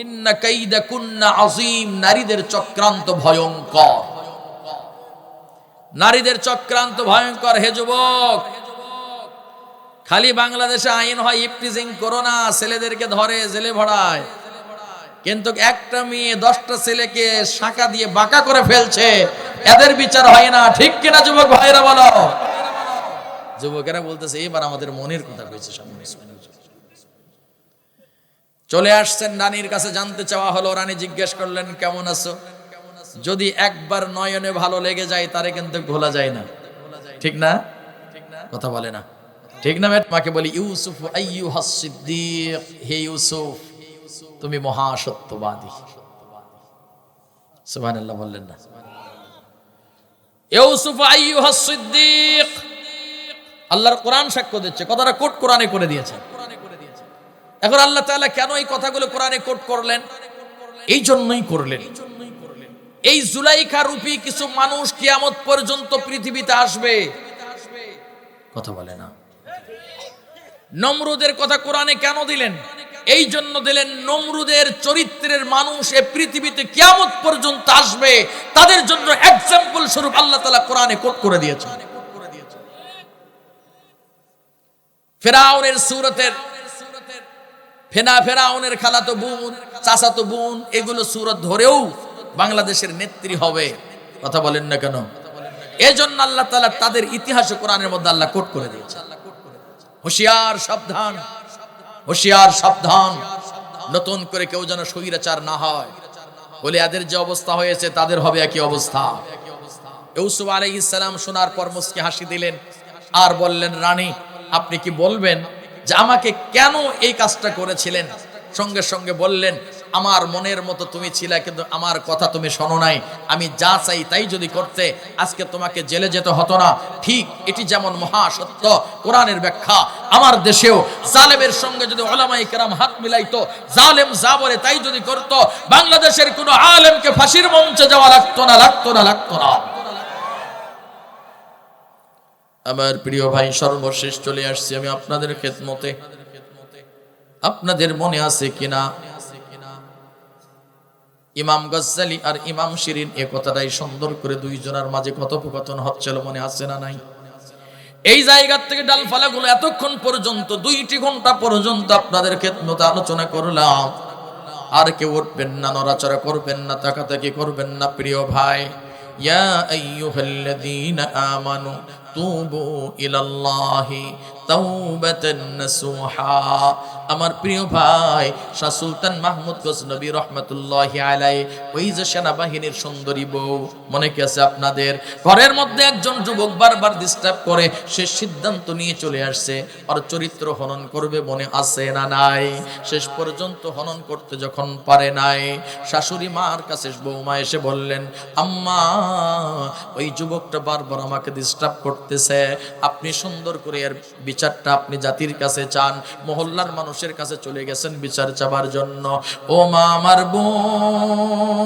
ইন্না কাইদাকুন্না আযীম, নারীদের চক্রান্ত ভয়ঙ্কর, নারীদের চক্রান্ত ভয়ঙ্কর। হে যুবক, খালি বাংলাদেশে আইন হয় ইফটিজিং করো না, ছেলেদেরকে ধরে জেলে ভরায়, কিন্তু একটা মেয়ে 10টা ছেলেকে শাঁকা দিয়ে বাঁকা করে ফেলছে, এদের বিচার হয় না। ঠিক কিনা যুবক ভাইরা বলো? যুবকেরা বলতেছে এবার আমাদের মনের কথা কইছে সামনে। চলে আসছেন রানীর কাছে, জানতে চাওয়া হলো। রানী জিজ্ঞেস করলেন কেমন আছো? যদি একবার নয়নে ভালো লেগে যায় তারে কিন্তু ভোলা যায় না। ঠিক না? কথা বলে না, ঠিক না? মাকে বলি ইউসুফ আইয়ুহাস সিদ্দিক, হে ইউসুফ তুমি মহা সত্যবাদী। সুবহানাল্লাহ বললেন না? ইউসুফ আইয়ুহাস সিদ্দিক, আল্লাহর কোরআন সাক্ষ্য দিচ্ছে, কথাটা কোট কোরআনে করে দিয়েছেন। এখন আল্লাহ তাআলা কেন এই কথাগুলো কোরআনে কোট করলেন? এই জন্যই করলেন, এই জুলাইখা রূপী কিছু মানুষ কিয়ামত পর্যন্ত পৃথিবীতে আসবে। কথা বলে না? নমরুদের কথা কোরআনে কেন দিলেন? এই জন্য দিলেন, নমরুদের চরিত্রের মানুষ এ পৃথিবীতে কিয়ামত পর্যন্ত আসবে, তাদের জন্য এক্সাম্পল স্বরূপ আল্লাহ তাআলা কোরআনে কোট করে দিয়েছেন। ফেরাউনের সূরতের ফেরাউনের খালাতো বোন, চাচাতো বোন, এগুলো সূরত ধরেও বাংলাদেশের নেত্রী হবে। কথা বলেন না কেন? এজন্য আল্লাহ তাআলা তাদের ইতিহাস কোরআনের মধ্যে আল্লাহ কোট করে দিয়েছে। হুঁশিয়ার সাবধান, হুঁশিয়ার সাবধান, নতুন করে কেউ যেন স্বৈরাচার না হয়, বলে এদের যে অবস্থা হয়েছে তাদের হবে একই অবস্থা। ইউসুফ আলাইহিস সালাম শোনার পর মুস্কি হাসি দিলেন আর বললেন, রানী আপনি কি বলবেন যে আমাকে কেন এই কাজটা করেছিলেন? সঙ্গে সঙ্গে বললেন, আমার মনের মতো তুমি ছিলে, কিন্তু আমার কথা তুমি শোনো নাই। আমি যা চাই তাই যদি করতে, আজকে তোমাকে জেলে যেতে হতো না। ঠিক এটি যেমন মহা সত্য, কোরআনের ব্যাখ্যা আমার দেশেও জালেমের সঙ্গে যদি উলামায়ে কেরাম হাত মিলাইতো, জালেম যা বলে তাই যদি করত, বাংলাদেশের কোনো আলেমকে ফাঁসির মঞ্চে যাওয়া লাগতো না, লাগতো না, লাগতো না। আমার প্রিয় ভাই, সর্বশেষ চলে আসছি আমি আপনাদের খেদমতে। আপনাদের মনে আছে কিনা ইমাম গজ্জালি আর ইমাম শিরিন এ কথাটাই সুন্দর করে দুইজনের মাঝে কথোপকথন হচ্ছিল, মনে আছে না নাই? এই জায়গা থেকে ডালফালাগুলো এতক্ষণ পর্যন্ত 2টি ঘন্টা পর্যন্ত আপনাদের খেদমতে আলোচনা করলাম। আর কেউ উঠবেন না, নড়াচড়া করবেন না, তাকাতাকি করবেন না। প্রিয় ভাই, ইয়া আইয়ুহাল্লাযীনা আমানু তুবু ইলাল্লাহি তাওবাতান নাসুহা। আমার প্রিয় ভাই, শাহ সুলতান মাহমুদ গজনবী রহমাতুল্লাহি আলাইহি, ওই যে সেনাবাহিনীর সুন্দরী বউ, মনে কি আছে আপনাদের? ঘরের মধ্যে একজন যুবক বারবার ডিস্টার্ব করে, সে সিদ্ধান্ত নিয়ে চলে আসছে আর চরিত্র হনন করবে, মনে আছে না নাই? শেষ পর্যন্ত হনন করতে যখন পারে নাই, শাশুড়ি মার কাছে বৌমা এসে বললেন, আম্মা ওই যুবকটা বারবার আমাকে ডিস্টার্ব করতেছে, আপনি সুন্দর করে এর বিচারটা আপনি জাতির কাছে চান। মহল্লার মানুষের কাছে চলে গেছেন বিচার চাবার জন্য। ও মা, আমার বোন,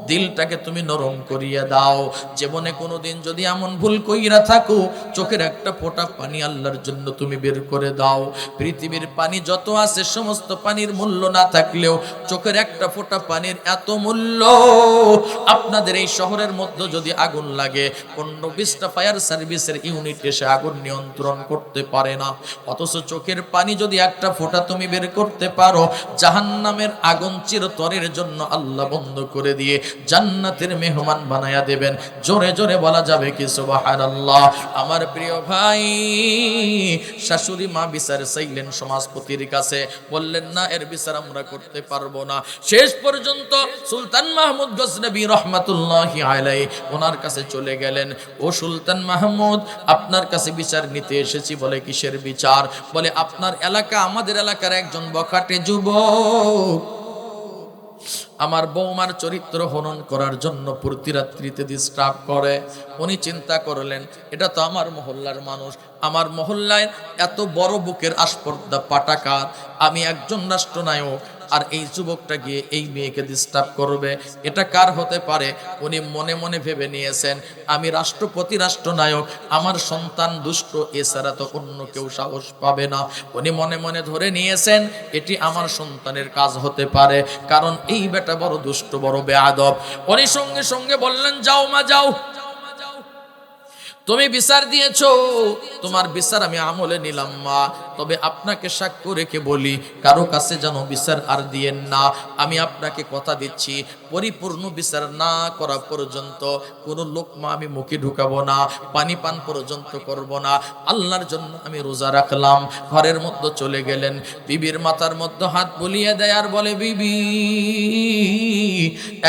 দিলটাকে তুমি নরম করিয়া দাও। জীবনে কোনোদিন যদি এমন ভুল কইরা থাকো, চোখের একটা ফোঁটা পানি আল্লাহর জন্য তুমি বের করে দাও। পৃথিবীর পানি যত আছে সমস্ত পানির মূল্য না থাকলেও চোখের একটা ফোঁটা পানির এত মূল্য। আপনাদের এই শহরের মধ্যে যদি আগুন লাগে, 15-20টা ফায়ার সার্ভিসের ইউনিট এসে আগুন নিয়ন্ত্রণ করতে পারে না, অথচ চোখের পানি যদি একটা ফোঁটা তুমি বের করতে পারো, জাহান্নামের আগুন চিরতরের জন্য আল্লাহ বন্ধ করে দিয়ে জান্নাতের মেহমান বানায়া দেবেন। জোরে জোরে বলা যাবে কি সুবহানাল্লাহ। আমার প্রিয় ভাই, শাশুড়ি মা বিচার চাইলেন সমাজপতির কাছে, বললেন না এর বিচার আমরা করতে পারবো না। শেষ পর্যন্ত সুলতান মাহমুদ গজনবী রহমাতুল্লাহি আলাইহি ওনার কাছে চলে গেলেন। ও সুলতান মাহমুদ, আপনার কাছে বিচার নিতে এসেছি। বলে কিসের বিচার? বলে আপনার এলাকা আমাদের এলাকার একজন বখাটে যুবক আমার বৌমার চরিত্র হনন করার জন্য প্রতি রাত্রিতে ডিস্টার্ব করে। উনি চিন্তা করলেন এটা তো আমার মহল্লার মানুষ, আমার মহল্লায় এত বড় বুকের আসপর্দা পাটাকার, আমি একজন রাষ্ট্রনায়ক, আর এই যুবকটা গিয়ে এই মেয়েকে ডিস্টার্ব করবে, এটা কার হতে পারে? উনি মনে মনে ভেবে নিয়েছেন আমি রাষ্ট্রপতি, রাষ্ট্রনায়ক, আমার সন্তান দুষ্ট, এছাড়া তো অন্য কেউ সাহস পাবে না। উনি মনে মনে ধরে নিয়েছেন এটি আমার সন্তানের কাজ হতে পারে, কারণ এই বেটা বড় দুষ্ট, বড় বেয়াদব। উনি সঙ্গে সঙ্গে বললেন যাও মা যাও, তুমি বিচার দিয়েছো, তোমার বিচার আমি আমলে নিলাম মা। তবে আপনাকে সাক্ষ্য রেখে বলি, কারো কাছে যেন বিচার আর দিয়েন না। আমি আপনাকে কথা দিচ্ছি, পরিপূর্ণ বিচার না করা পর্যন্ত কোনো লোকমা আমি মুখে ঢুকাবো না, পানি পান পর্যন্ত করব না। আল্লাহর জন্য আমি রোজা রাখলাম। ঘরের মধ্যে চলে গেলেন, বিবির মাথার মধ্যে হাত বুলিয়ে দেয় আর বলে বিবি,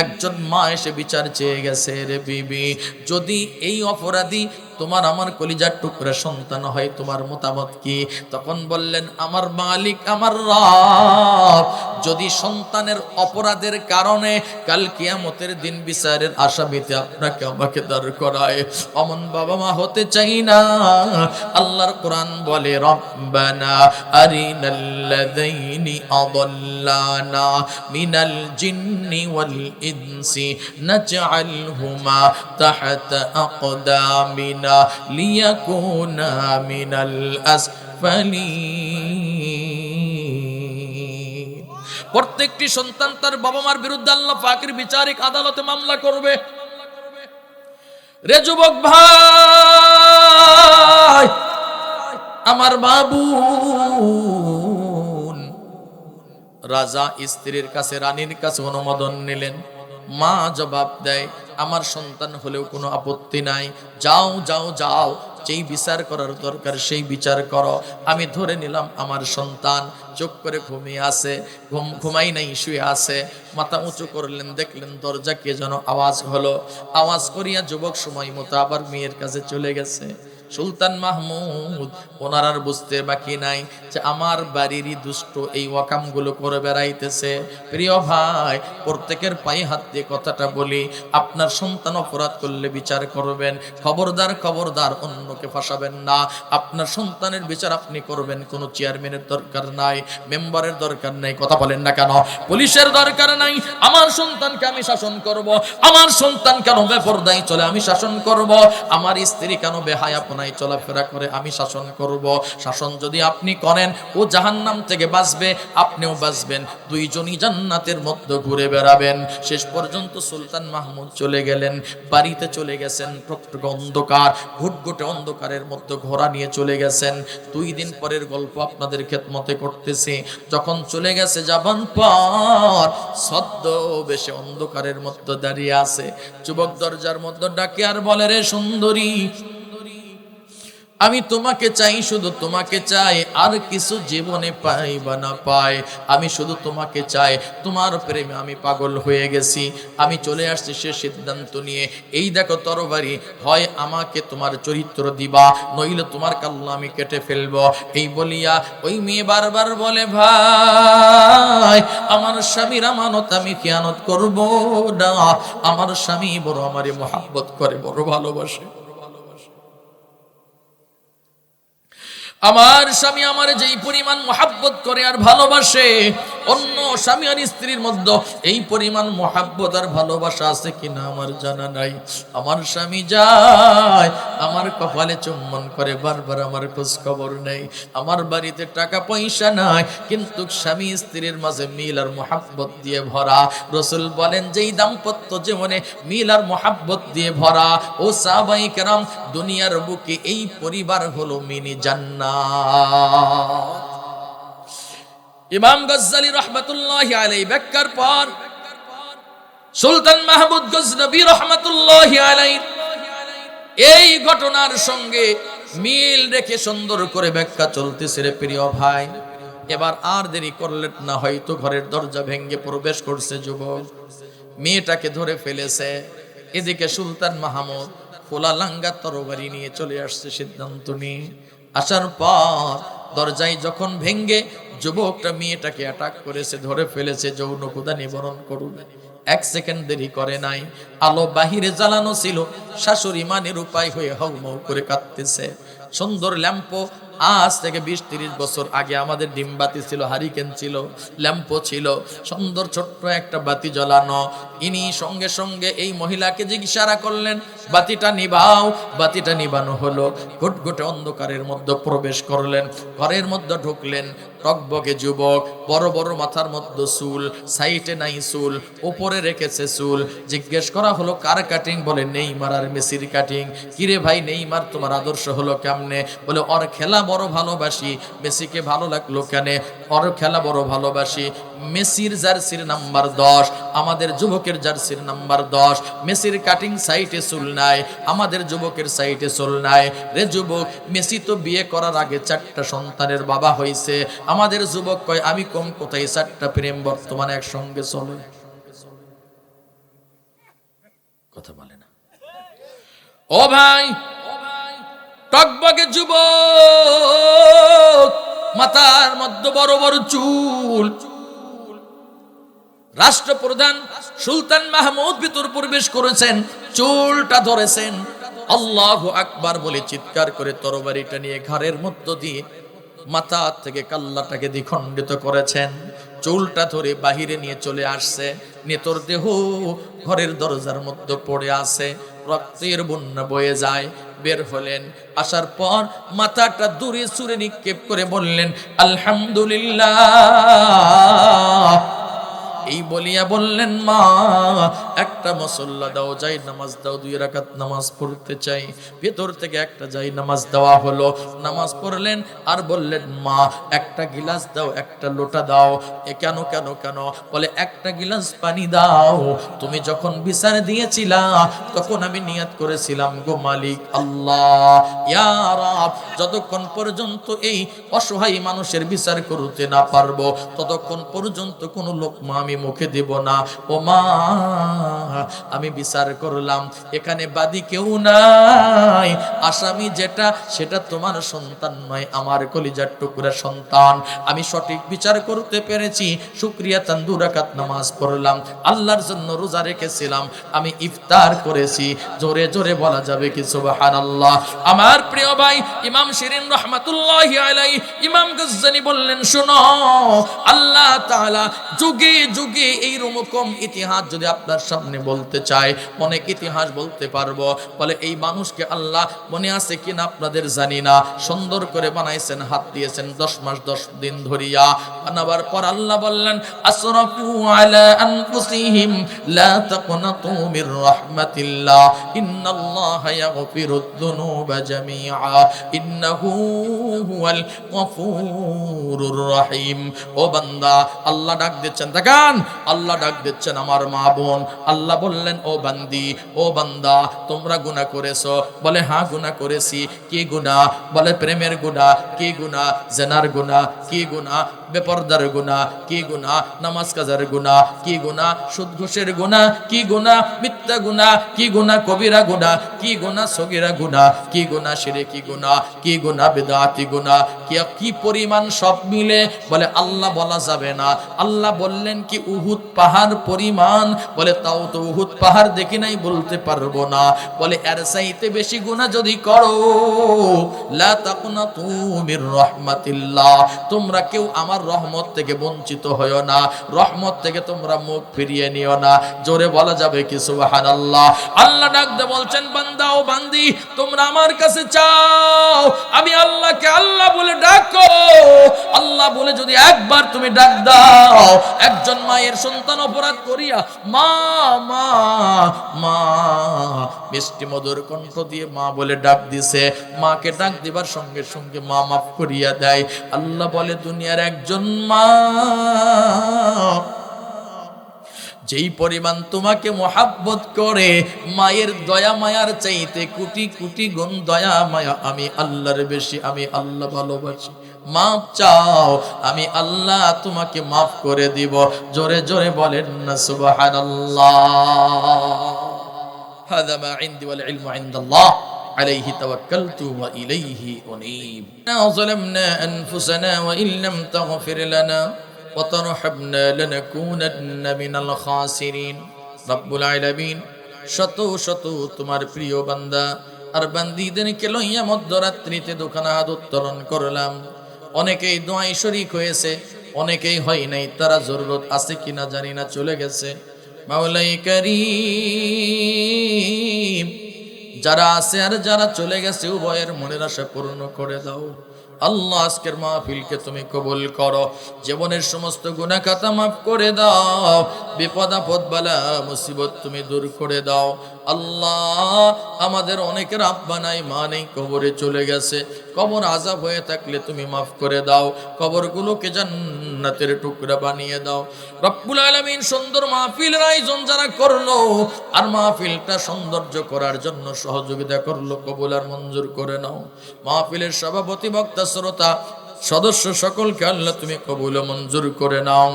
একজন মা এসে বিচার চেয়ে গেছে রে বিবি, যদি এই অপরাধী তোমার আমার কলিজার টুকরা সন্তান হয় তোমার মতামত কি? তখন বললেন আমার মালিক, আমার রব যদি সন্তানের অপরাধের কারণে কাল কিয়ামতের দিন বিচারের আসামিতে আপনাকে আমাকে দাঁড় করায়, অমন বাবা মা হতে চাই না। আল্লাহর কোরআন বলে রব্বানা আরিনাল্লাযাইনি আদাল্লানা মিনাল জিন্নি ওয়াল ইনসি নাজআলহুমা তাহতা আকদামিনা লিয়াকুনা মিনাল আসফালিন। প্রত্যেকটি সন্তান তার বাবা মার বিরুদ্ধে আল্লাহ পাকের বিচারিক আদালতে মামলা করবে। রে যুবক ভাই, আমার বাবু রাজা স্ত্রীর কাছে, রানীর কাছে অনুমোদন নিলেন। মা জবাব দেয় আমার সন্তান হলেও কোনো আপত্তি নাই, যাও যাও যাও, যেই বিচার করার দরকার সেই বিচার করো। আমি ধরে নিলাম আমার সন্তান চোখ করে ঘুমিয়ে আছে, ঘুমাই নাই, শুয়ে আছে। মাথা উঁচু করলেন, দেখলেন দরজা কে যেন আওয়াজ হলো। আওয়াজ করিয়া যুবক সময় মতো আবার মেয়ের কাছে চলে গেছে। সুলতান মাহমুদ ওনার আর বুঝতে বাকি নাই যে আমার বাড়িরই দুষ্ট এই ওয়াকামগুলো করে বেড়াইতেছে। প্রিয় ভাই, প্রত্যেকের পায়ে হাত দিয়ে কথাটা বলি, আপনার সন্তান অপরাধ করলে বিচার করবেন, খবরদার খবরদার অন্যকে ফাঁসাবেন না। আপনার সন্তানের বিচার আপনি করবেন, কোনো চেয়ারম্যানের দরকার নাই, মেম্বারের দরকার নাই, কথা বলেন না কেন, পুলিশের দরকার নাই। আমার সন্তানকে আমি শাসন করব, আমার সন্তান কেন বেপরদাই চলে আমি শাসন করব, আমার স্ত্রী কেন বেহায়াপনায় চলাফেরা করে আমি শাসন করব। শাসন যদি আপনি করেন ও জাহান্নাম থেকে বাঁচবে, আপনিও বাঁচবেন, দুইজনই জান্নাতের মধ্যে ঘুরে বেড়াবেন। শেষ পর্যন্ত সুলতান মাহমুদ চলে গেলেন, বাড়িতে চলে গেছেন। টকটকে অন্ধকার, ঘুটঘুটে অন্ধকারের মধ্যে ঘোড়া নিয়ে চলে গেছেন। 2 দিন পরের গল্প আপনাদের খেদমতে করতেছি। যখন চলে গেছে যাবান পর সদ্য বেশে অন্ধকারের মধ্যে দাঁড়িয়ে আছে। যুবক দরজার মধ্যে ডাকে আর বলে রে সুন্দরী, আমি তোমাকে চাই, শুধু তোমাকে চাই, আর কিছু জীবনে পাই বা না পাই, আমি শুধু তোমাকে চাই। তোমার প্রেমে আমি পাগল হয়ে গেছি, আমি চলে আসছি সে সিদ্ধান্ত নিয়ে। এই দেখো তরবারি, হয় আমাকে তোমার চরিত্র দিবা, নইলে তোমার কাল্লা আমি কেটে ফেলবো। এই বলিয়া ওই মেয়ে বারবার বলে ভাই আমার স্বামীর আমানত আমি খেয়ানত করব না, আমার স্বামী বড় আমারে মহাব্বত করে, বড় ভালোবাসে। আমার স্বামী আমার যেই পরিমাণ মহাব্বত করে আর ভালোবাসে, অন্য স্বামী আর স্ত্রীর মধ্যে এই পরিমাণ মহাব্বত আর ভালোবাসা আছে কিনা আমার জানা নাই। আমার স্বামী যায় আমার কপালে চুম্বন করে, বারবার আমার খোঁজ খবর নেই। আমার বাড়িতে টাকা পয়সা নাই, কিন্তু স্বামী স্ত্রীর মাঝে মিল আর মহাব্বত দিয়ে ভরা। রাসূল বলেন যেই দাম্পত্য জীবনে মিল আর মহাব্বত দিয়ে ভরা, ও সাহাবায়ে কেরাম, দুনিয়ার বুকে এই পরিবার হলো মিনি জান্নাত। ইমাম গজ্জালী রাহমাতুল্লাহি আলাইহি ব্যাখ্যার পর সুলতান মাহমুদ গজনবী রহমাতুল্লাহি আলাইহি এই ঘটনার সঙ্গে মিল রেখে সুন্দর করে ব্যাখ্যা চলতেছে। রে প্রিয় ভাই, এবার আর দেরি করলেন না, হয়তো ঘরের দরজা ভেঙে প্রবেশ করছে যুবক, মেয়েটাকে ধরে ফেলেছে। এদিকে সুলতান মাহমুদ খোলা লাঙ্গা তরবারি নিয়ে চলে আসছে সিদ্ধান্ত নিয়ে। আসার পর দরজায় যখন ভেঙ্গে যুবকটা মেয়েটাকে অ্যাটাক করেছে, ধরে ফেলেছে, যৌন ক্ষুধা নিবারণ করুন। এক সেকেন্ড দেরি করে নাই। আলো বাহিরে জ্বালানো ছিল, শাশুড়ি মানের উপায় হয়ে হাউমাউ করে কাঁদতেছে। সুন্দর ল্যাম্পো, আজ থেকে 20-30 বছর আগে আমাদের ডিমবাতি ছিল, হারিকেন ছিল, ল্যাম্পো ছিল, সুন্দর ছোট্ট একটা বাতি জ্বালানো। ইনি সঙ্গে সঙ্গে এই মহিলাকে জিজ্ঞাসা করলেন, বাতিটা নিভাও। বাতিটা নিভানো হলো। ঘুটঘুটে অন্ধকারের মধ্যে প্রবেশ করলেন, ঘরের মধ্যে ঢুকলেন। টকবকে যুবক, বড় বড় মাথার মধ্যে চুল, সাইডে নাই চুল, উপরে রেখেছে চুল। জিজ্ঞেস করা হলো কার কাটিং? বলে নেইমার আর মেসির কাটিং। কিরে ভাই, নেইমার তোমার আদর্শ হলো কেমনে? বলে ওর খেলা বড় ভালোবাসি। মেসিকে ভালো লাগলো কেন? ওর খেলা বড় ভালোবাসি। মেসির জার্সির নাম্বার 10, আমাদের যুবকের জার্সির নাম্বার 10। মেসির কাটিং সাইটে চুল নাই, আমাদের যুবকের সাইটে চুল নাই। রে যুবক, মেসি তো বিয়ে করার আগে 4টা সন্তানের বাবা হয়েছে, আমাদের যুবক কয় আমি কম কোথায়, 4টা প্রেম বর্তমানে একসঙ্গে চলে। কথা বলে না ও ভাই। টকবকে যুবক, মাথার মধ্যে বড় বড় চুল। রাষ্ট্রপ্রধান সুলতান মাহমুদ ভিতর প্রবেশ করেছেন, চুলটা ধরেছেন, আল্লাহু আকবার বলে চিৎকার করে তরবারিটা নিয়ে ঘাড়ের মধ্য দিয়ে মাথা থেকে কাল্লাটাকে দ্বিখণ্ডিত করেছেন। চুলটা ধরে বাহিরে নিয়ে চলে আসছে। নেতর দেহ ঘরের দরজার মধ্যে পড়ে আছে, রক্তের বন্যা বয়ে যায়। বের হলেন, আসার পর মাথাটা দূরে সুরে নিক্ষেপ করে বললেন আলহামদুলিল্লাহ। এই বলিয়া বললেন, মা একটা মুসল্লা দাও, যাই নামাজ দাও, 2 রাকাত নামাজ পড়তে চাই। ভেতর থেকে একটা যাই নামাজ দেওয়া হলো, নামাজ পড়লেন। আর বললেন, মা একটা গিলাস দাও, একটা লোটা দাও। এ কেন কেন কেন? বলে একটা গিলাস পানি দাও। তুমি যখন বিচার দিয়েছিলা তখন আমি নিয়ত করেছিলাম, গো মালিক আল্লাহ, ইয়া রাব, যতক্ষণ পর্যন্ত এই অসহায় মানুষের বিচার করতে না পারবো ততক্ষণ পর্যন্ত কোনো লোকমা আমি মুখে দেব না। ও মা, আমি বিচার করলাম এখানে বাদী কেউ নাই, আসামি যেটা সেটা তোমার সন্তান নয়, আমার কলিজার টুকরা সন্তান। আমি সঠিক বিচার করতে পেরেছি, শুকরিয়া। 2 রাকাত নামাজ পড়লাম, আল্লাহর জন্য রোজা রেখেছিলাম, আমি ইফতার করেছি। জোরে জোরে বলা যাবে কি সুবহানাল্লাহ? আমার প্রিয় ভাই ইমাম শিরিন রহমাতুল্লাহি আলাইহি, ইমাম গজ্জানী বললেন, শোনো, আল্লাহ তাআলা যুগে যুগে এই রকম ইতিহাস যদি আপনার সামনে বলতে চায়, অনেক ইতিহাস বলতে পারবো। বলে এই মানুষকে আল্লাহ মনে আছে কিনা আপনাদের জানি না, সুন্দর করে বানাইছেন, হাত দিয়েছেন 10 মাস 10 দিন ধরিয়া। বানাবার পর আল্লাহ বললেন, আসরাফু আলা আনফুসিহিম লা তাকনাতু মির রাহমাতিল্লাহ ইন্নাল্লাহা ইয়াগফিরুদ যুনুবা জামিআ ইন্নাহু হুয়াল গফুরুর রহিম। ও বান্দা, আল্লাহ ডাক দিচ্ছেন, দেখান আল্লাহ ডাক দিচ্ছেন আমার মা বোন। আল্লাহ বললেন, ও বান্দি, ও বান্দা, তোমরা গুনাহ করেছো? বলে হ্যাঁ গুনাহ করেছি। কি গুনাহ? বলে প্রেমের গুনাহ। কি গুনাহ? জিনার গুনাহ। কি গুনাহ? বেপরদার গুনাহ। কি গুনাহ? নামাজ কাজার গুনাহ। কি গুনাহ? সুদ ঘুষের গুনাহ। কি গুনাহ? মিথ্যা গুনাহ। কি গুনাহ? কবিরা গুনাহ। কি গুনাহ? সগীরা গুনাহ। কি গুনাহ? শিরকি গুনাহ। কি গুনাহ? বিদআতি গুনাহ। কি পরিমাণ সব মিলে? বলে আল্লাহ বলা যাবে না। আল্লাহ বললেন কি উহুদ পাহাড় পরিমাণ? বলে তাও তো উহুদ পাহাড় দেখি নাই, বলতে পারবো না। বলে এর চাইতে বেশি গুনাহ যদি করো, লা তাকনাতু মির রাহমাতিল্লাহ, তোমরা কেউ আমার রহমত থেকে বঞ্চিত হয়ো না, রহমত থেকে তোমরা মুখ ফিরিয়ে নিও না। জোরে বলা যাবে কি সুবহানাল্লাহ? আল্লাহ ডাক দিয়ে বলছেন, বান্দা ও বান্দি, তোমরা আমার কাছে চাও, আমি আল্লাহকে আল্লাহ বলে ডাকো। আল্লাহ বলে যদি একবার তুমি ডাক দাও, একজন মায়ের সন্তান অপরাধ করিয়া মা মা মা মিষ্টি মধুর কণ্ঠ দিয়ে মা বলে ডাক দিছে, মাকে ডাক দিবার সঙ্গে সঙ্গে মা মাফ করিয়া দেয়। আল্লাহ বলে দুনিয়ার একজন মা যেই পরিমাণ তোমাকে মোহাব্বত করে, মায়ের দয়া মায়ার চাইতে কোটি কোটি গুণ দয়া মায়া আমি আল্লাহর বেশি, আমি আল্লাহ ভালোবাসি। মাফ চাও, আমি আল্লাহ তোমাকে মাফ করে দিব। জোরে জোরে বলেন না সুবহানাল্লাহ। হাযা মা ইনদি ওয়াল ইলমু ইনদাল্লাহ আলাইহি তাওয়াক্কালতু ওয়া ইলাইহি উনীব। যালামনা আনফুসানা ওয়া ইন লাম তাগফির লানা ওয়া তারহামনা লানাকুনান্না মিনাল খাসিরিন। রব্বুল আলামিন, শত শত তোমার প্রিয় বান্দা আর বান্দীদেরকে লইয়া মধ্যরাত্রিতে দোকান হাত উত্তোলন করলাম। অনেকেই দোয়ায় শরীক হয়েছে, অনেকেই হয় নাই, তারা জরুরত আছে কিনা জানি না, চলে গেছে। মাওলাই কারীম, যারা আছে আর যারা চলে গেছে উভয়ের মনের আশা পূর্ণ করে দাও। আল্লাহ, আজকের মাহফিলকে তুমি কবুল করো, জীবনের সমস্ত গুনাহ খাতা মাফ করে দাও, বিপদ আপদ বালা মুসিবত তুমি দূর করে দাও। আল্লাহ, আমাদের অনেকের আব্বা নাই, মা নেই, কবরে চলে গেছে, কবর আযাব হয়ে থাকলে তুমি মাফ করে দাও, কবরগুলোকে জান্নাতের টুকরা বানিয়ে দাও। রব্বুল আলামিন, সুন্দর মাহফিলের আয়োজন যারা করলো আর মাহফিলটা সৌন্দর্য করার জন্য সহযোগিতা করলো, কবুল আর মঞ্জুর করে নাও। মাহফিলের সভাপতি, বক্তা, শ্রোতা, সদস্য সকলকে আল্লাহ তুমি কবুল ও মঞ্জুর করে নাও।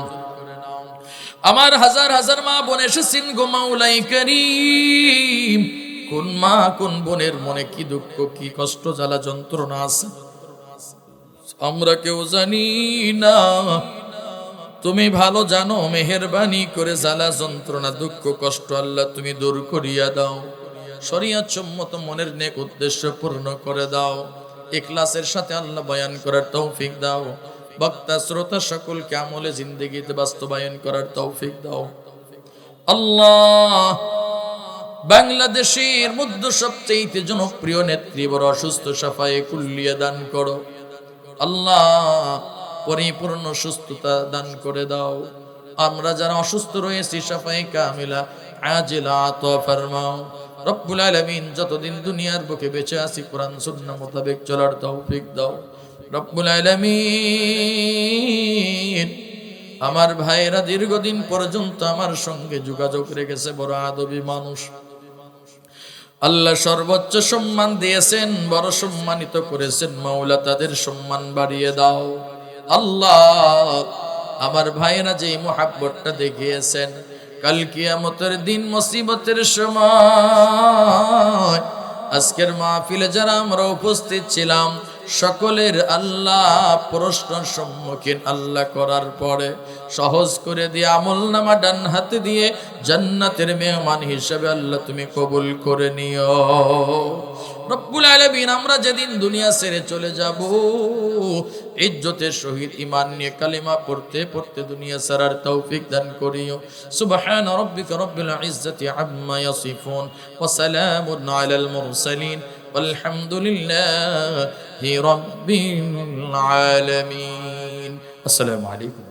আমার হাজার হাজার মা বোন এসেছেন গো মাওলাই কারীম, কোন মা কোন বোনের মনে কি দুঃখ, কি কষ্ট, জ্বালা যন্ত্রণা আছে আমরা কেউ জানি না, তুমি ভালো জানো। মেহেরবানি করে জ্বালা যন্ত্রণা দুঃখ কষ্ট আল্লাহ তুমি দূর করিয়া দাও। শরীয়ত সম্মত মনের নেক উদ্দেশ্য পূর্ণ করে দাও। ইখলাসের সাথে আল্লাহ বয়ান করার তৌফিক দাও। বক্তা শ্রোতা সকলকে আমলে জিন্দেগিতে বাস্তবায়ন করার তৌফিক দাও। আল্লাহ, বাংলাদেশের মধ্যে সবচেয়ে জনপ্রিয় নেত্রী বড় অসুস্থ, সাফায়ে কুল্লিয়া দান করো। আল্লাহ, পরিপূর্ণ সুস্থতা দান করে দাও। আমরা যারা অসুস্থ রয়েছি, সাফায়ে কামিলা আজিলা আতা ফরমাও। রব্বুল আলামিন, যতদিন দুনিয়ার বুকে বেঁচে আছি কোরআন সুন্নাহ মোতাবেক চলার তৌফিক দাও। রব্বুল আলামিন, আমার ভাইরা দীর্ঘদিন পর্যন্ত আমার সঙ্গে যোগাযোগ রেখেছে, বড় আদবী মানুষ। আল্লাহ সর্বোচ্চ সম্মান দিয়েছেন, বড় সম্মানিত করেছেন। মাওলা, তাদের সম্মান বাড়িয়ে দাও। আল্লাহ, আমার ভাইরা যে মুহাব্বতটা দেখিয়েছেন, কাল কিয়ামতের দিন মুসিবতের সময় আজকের মাহফিলে যারা আমরা উপস্থিত ছিলাম, সকলের আল্লাহ প্রশ্নের সম্মুখীন আল্লাহ করার পরে সহজ করে দিয়ে আমলনামা ডান হাতে দিয়ে জান্নাতের মেহমান হিসেবে আল্লাহ তুমি কবুল করে নিও। রব্বুল আলামিন, আমরা যেদিন দুনিয়া ছেড়ে চলে যাব, ইজ্জতের সহিত ঈমান নিয়ে কালিমা পড়তে পড়তে দুনিয়া ছাড়ার তৌফিক দান করিও। সুবহানা রাব্বিকা রাব্বিল ইজ্জাতি আম্মা ইয়াসিফুন ওয়া সালামুন আলাল মুরসালিন ওয়ালহামদুলিল্লাহি রাব্বিল আলামিন। আসসালামু আলাইকুম।